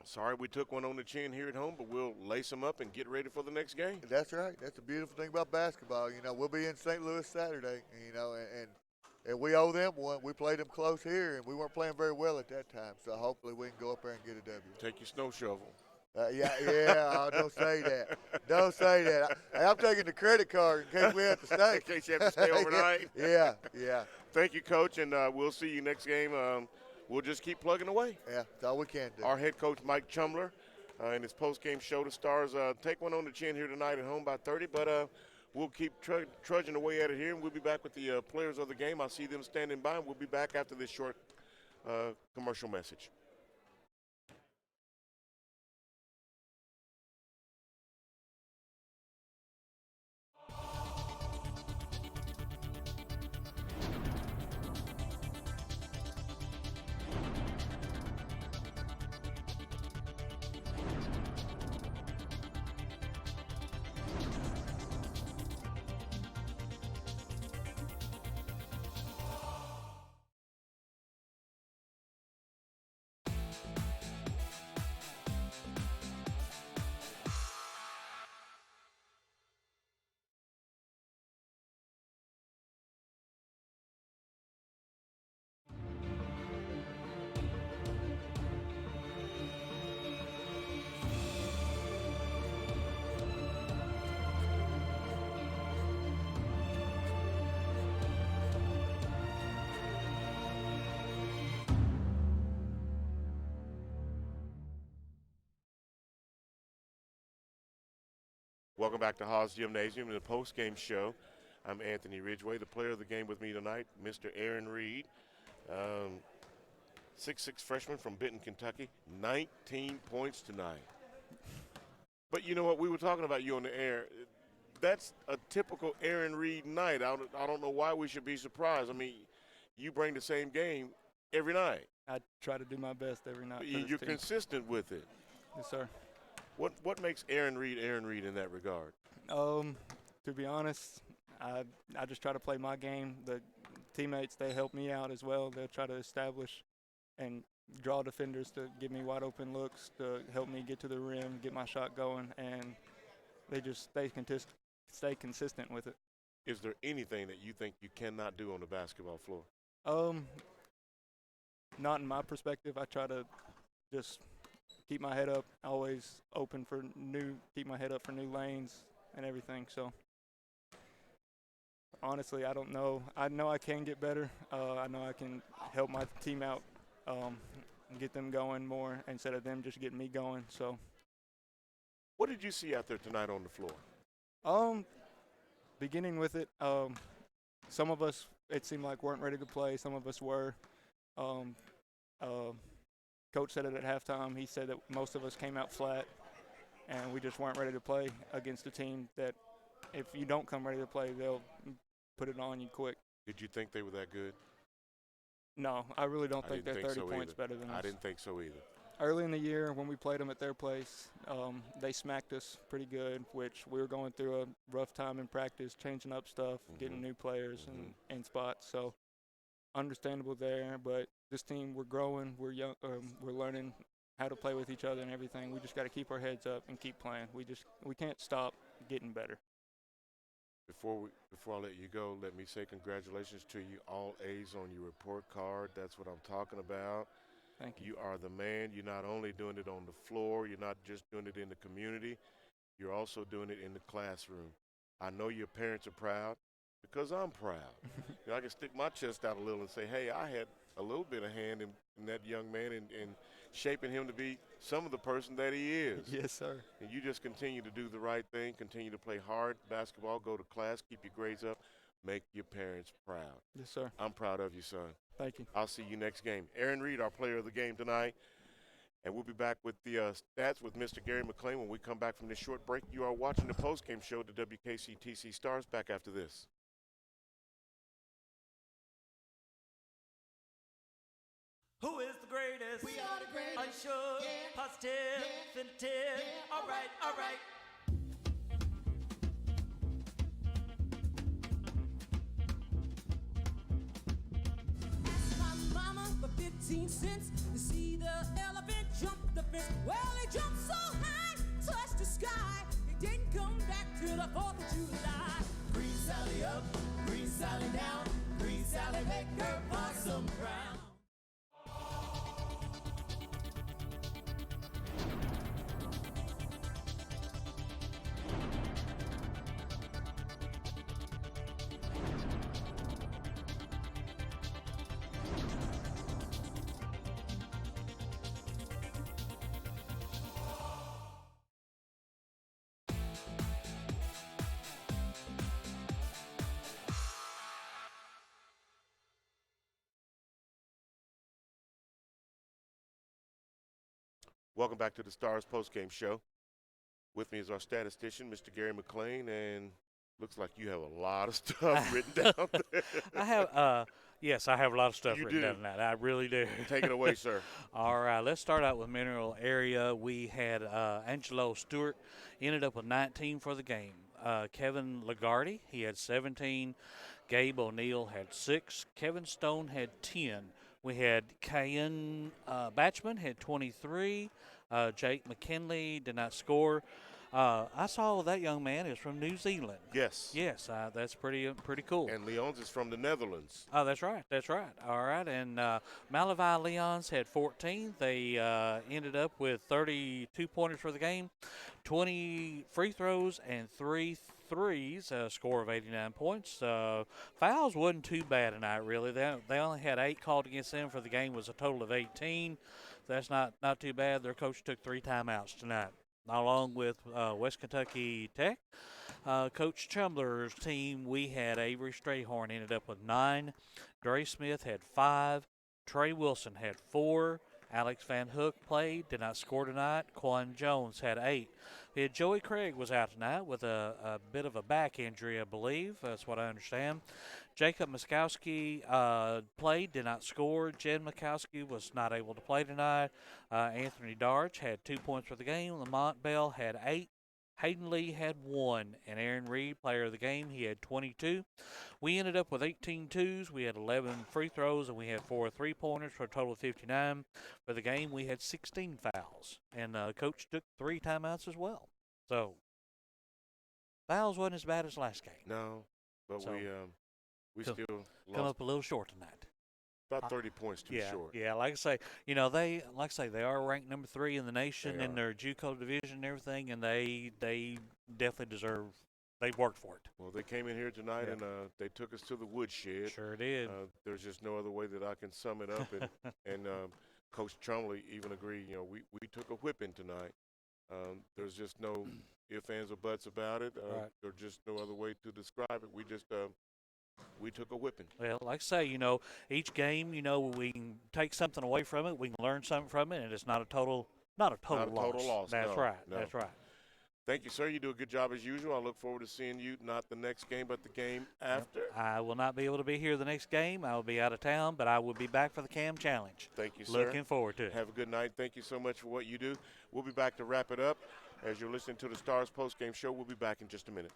sorry we took one on the chin here at home, but we'll lace them up and get ready for the next game. That's right. That's the beautiful thing about basketball. We'll be in St. Louis Saturday, and we owe them one. We played them close here, and we weren't playing very well at that time. So hopefully we can go up there and get a W. Take your snow shovel. Don't say that. Don't say that. I'm taking the credit card in case we have to stay. In case you have to stay overnight. Yeah. Thank you, Coach, and we'll see you next game. We'll just keep plugging away. Yeah, that's all we can do. Our head coach, Mike Chumler, in his post-game show, the Stars take one on the chin here tonight at home by 30, but we'll keep trudging away at it here, and we'll be back with the players of the game. I see them standing by, and we'll be back after this short commercial message. Welcome back to Haas Gymnasium and the post-game show. I'm Anthony Ridgway. The player of the game with me tonight, Mr. Aaron Reed, 6'6" freshman from Benton, Kentucky, 19 points tonight. But you know what? We were talking about you on the air. That's a typical Aaron Reed night. I don't know why we should be surprised. I mean, you bring the same game every night. I try to do my best every night. You're consistent with it. Yes, sir. What makes Aaron Reed in that regard? To be honest, I just try to play my game. The teammates, they help me out as well. They'll try to establish and draw defenders to give me wide open looks, to help me get to the rim, get my shot going, and they just stay consistent with it. Is there anything that you think you cannot do on the basketball floor? Not in my perspective. I try to just keep my head up, always open for keep my head up for new lanes and everything. So honestly, I don't know. I know I can get better. I know I can help my team out and get them going more instead of them just getting me going. So what did you see out there tonight on the floor? Beginning with it, some of us, it seemed like, weren't ready to play. Some of us were. Coach said it at halftime. He said that most of us came out flat, and we just weren't ready to play against a team that if you don't come ready to play, they'll put it on you quick. Did you think they were that good? No, I really don't think they're 30 points better than us. I didn't think so either. Early in the year, when we played them at their place, they smacked us pretty good, which we were going through a rough time in practice, changing up stuff, getting new players in spots. So understandable there, but this team, we're growing, we're young, we're learning how to play with each other and everything. We just got to keep our heads up and keep playing. We can't stop getting better. Before I let you go, let me say congratulations to you. All A's on your report card. That's what I'm talking about. Thank you. You are the man. You're not only doing it on the floor, you're not just doing it in the community, you're also doing it in the classroom. I know your parents are proud because I'm proud. I can stick my chest out a little and say, hey, I had a little bit of hand in that young man and shaping him to be some of the person that he is. Yes, sir. And you just continue to do the right thing, continue to play hard basketball, go to class, keep your grades up, make your parents proud. Yes, sir. I'm proud of you, son. Thank you. I'll see you next game. Aaron Reed, our player of the game tonight. And we'll be back with the stats with Mr. Gary McLean when we come back from this short break. You are watching the postgame show to WKCTC Stars. Back after this. Who is the greatest? We are the greatest. Unsure, positive, definitive. All right, all right. My mama for 15 cents to see the elephant jump the fence. Well, he jumped so high, touched the sky. He didn't come back till the 4th of July. Green Sally up, Green Sally down, Green Sally make her possum brown. Welcome back to the Stars postgame show. With me is our statistician, Mr. Gary McLean, and looks like you have a lot of stuff written down there. I have, yes, I have a lot of stuff You written do. down that. I really do. Take it away, sir. All right, let's start out with mineral area. We had Angelo Stewart ended up with 19 for the game. Kevin Lagarde, he had 17. Gabe O'Neill had 6. Kevin Stone had 10. We had Cayenne Batchman had 23. Jake McKinley did not score. I saw that young man is from New Zealand. Yes. Yes, that's pretty cool. And Leons is from the Netherlands. Oh, that's right. That's right. All right. And Malavi Leons had 14. They ended up with 32 pointers for the game, 20 free throws, and 3 threes, a score of 89 points. Fouls wasn't too bad tonight, really. They only had 8 called against them for the game, was a total of 18. That's not too bad. Their coach took 3 timeouts tonight. along with West Kentucky Tech. Coach Chumler's team, we had Avery Strayhorn ended up with 9. Dre Smith had 5. Trey Wilson had 4. Alex Van Hook played, did not score tonight. Quan Jones had 8. We had Joey Craig was out tonight with a bit of a back injury, I believe. That's what I understand. Jacob Muskowski played, did not score. Jed Muskowski was not able to play tonight. Anthony Darch had 2 points for the game. Lamont Bell had 8. Hayden Lee had 1, and Aaron Reed, player of the game, he had 22. We ended up with 18 twos. We had 11 free throws, and we had 4 3-pointers for a total of 59. For the game, we had 16 fouls, and Coach took 3 timeouts as well. So fouls wasn't as bad as last game. No, but So, we still come lost up a little short tonight. about 30 points too short. Yeah, like I say, they are ranked number 3 in the nation in their JUCO division and everything, and they definitely deserve. They've worked for it. Well, they came in here tonight and they took us to the woodshed. Sure did. There's just no other way that I can sum it up. And Coach Chumley even agreed. You know, we took a whipping tonight. There's just no ifs, ands, or buts about it. Right. There's just no other way to describe it. We just we took a whipping. Well, like I say, each game, we can take something away from it. We can learn something from it, and it's not a total loss. That's no, right. no. That's right. Thank you, sir. You do a good job as usual. I look forward to seeing you not the next game, but the game after. I will not be able to be here the next game. I will be out of town, but I will be back for the CAM Challenge. Thank you, sir. Looking forward to it. Have a good night. Thank you so much for what you do. We'll be back to wrap it up. As you're listening to the Stars postgame show, we'll be back in just a minute.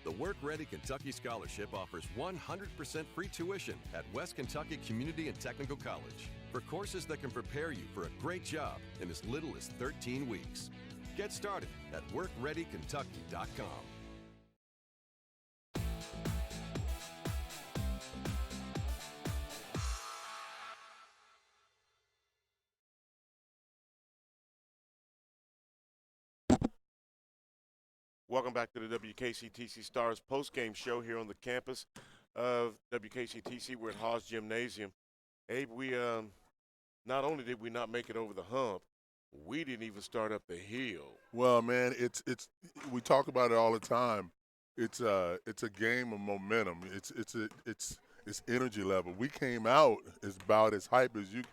The Work Ready Kentucky Scholarship offers 100% free tuition at West Kentucky Community and Technical College for courses that can prepare you for a great job in as little as 13 weeks. Get started at workreadykentucky.com. Welcome back to the WKCTC Stars postgame show here on the campus of WKCTC. We're at Haas Gymnasium. Abe, we not only did we not make it over the hump, we didn't even start up the hill. Well, man, it's we talk about it all the time. It's a game of momentum. It's energy level. We came out as about as hype as you.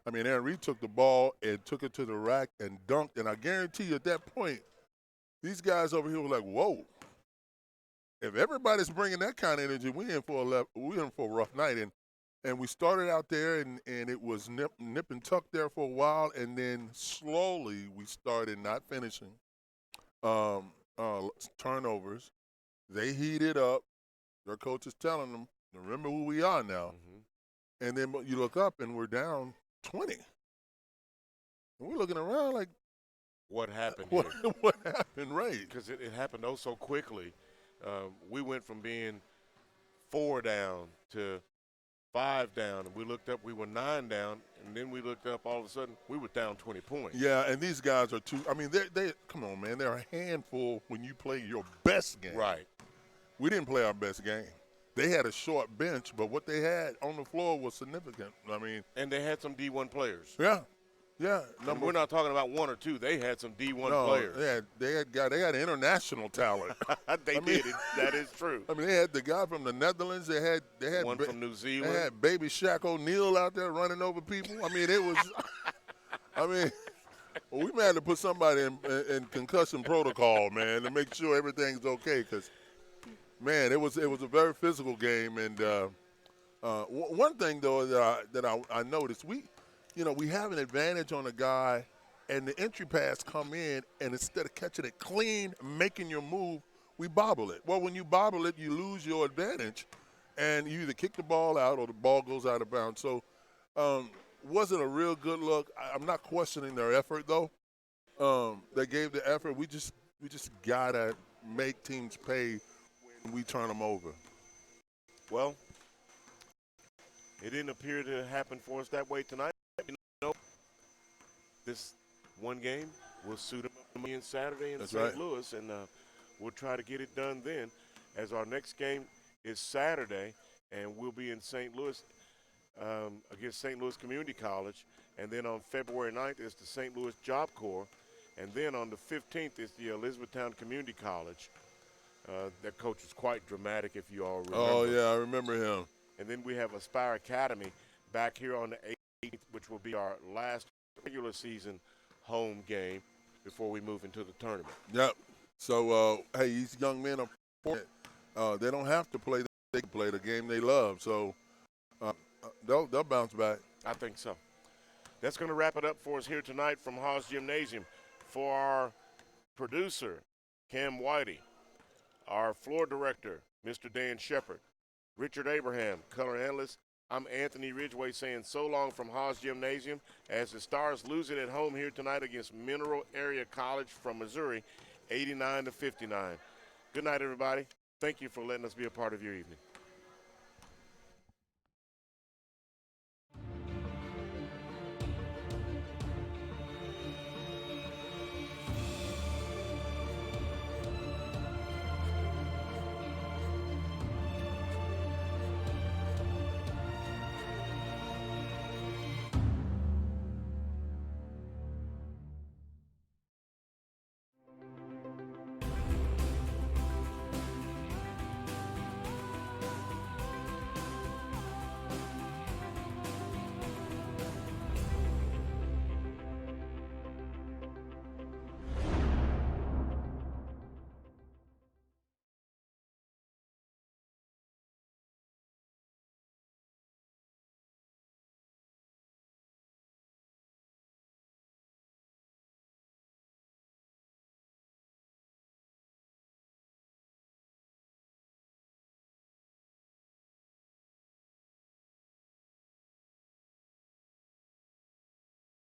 I mean, Aaron Reed took the ball and took it to the rack and dunked, and I guarantee you at that point, these guys over here were like, whoa. If everybody's bringing that kind of energy, we in for a rough night. And we started out there, and it was nip and tuck there for a while, and then slowly we started not finishing. Turnovers. They heated up. Their coach is telling them, remember who we are now. Mm-hmm. And then you look up, and we're down 20. And we're looking around like, what happened here? What happened, right? Because it happened oh so quickly. We went from being 4 down to 5 down, and we looked up, we were 9 down, and then we looked up, all of a sudden, we were down 20 points. Yeah, and these guys are I mean, they come on, man, they're a handful when you play your best game. Right. We didn't play our best game. They had a short bench, but what they had on the floor was significant. I mean. And they had some D1 players. Yeah. Yeah, we're not talking about 1 or 2. They had some D1 players. They had international talent. They did. That is true. I mean, they had the guy from the Netherlands. They had one from New Zealand. They had baby Shaq O'Neal out there running over people. I mean, it was. I mean, we may have to put somebody in concussion protocol, man, to make sure everything's okay. Because, man, it was a very physical game. And one thing though that I noticed, we have an advantage on a guy, and the entry pass come in, and instead of catching it clean, making your move, we bobble it. Well, when you bobble it, you lose your advantage, and you either kick the ball out or the ball goes out of bounds. So wasn't a real good look. I'm not questioning their effort, though. They gave the effort. We just got to make teams pay we turn them over? Well, it didn't appear to happen for us that way tonight. You know, this one game will suit them up on Saturday in St. Louis, and we'll try to get it done then, as our next game is Saturday, and we'll be in St. Louis against St. Louis Community College. And then on February 9th is the St. Louis Job Corps. And then on the 15th is the Elizabethtown Community College. That coach was quite dramatic, if you all remember. Oh, yeah, I remember him. And then we have Aspire Academy back here on the 18th, which will be our last regular season home game before we move into the tournament. Yep. So, hey, these young men are fortunate. They don't have to play. They can play the game they love. So they'll bounce back. I think so. That's going to wrap it up for us here tonight from Haas Gymnasium. For our producer, Cam Whitey, our floor director, Mr. Dan Shepard, Richard Abraham, color analyst, I'm Anthony Ridgway saying so long from Haas Gymnasium as the Stars lose it at home here tonight against Mineral Area College from Missouri, 89-59. Good night, everybody. Thank you for letting us be a part of your evening.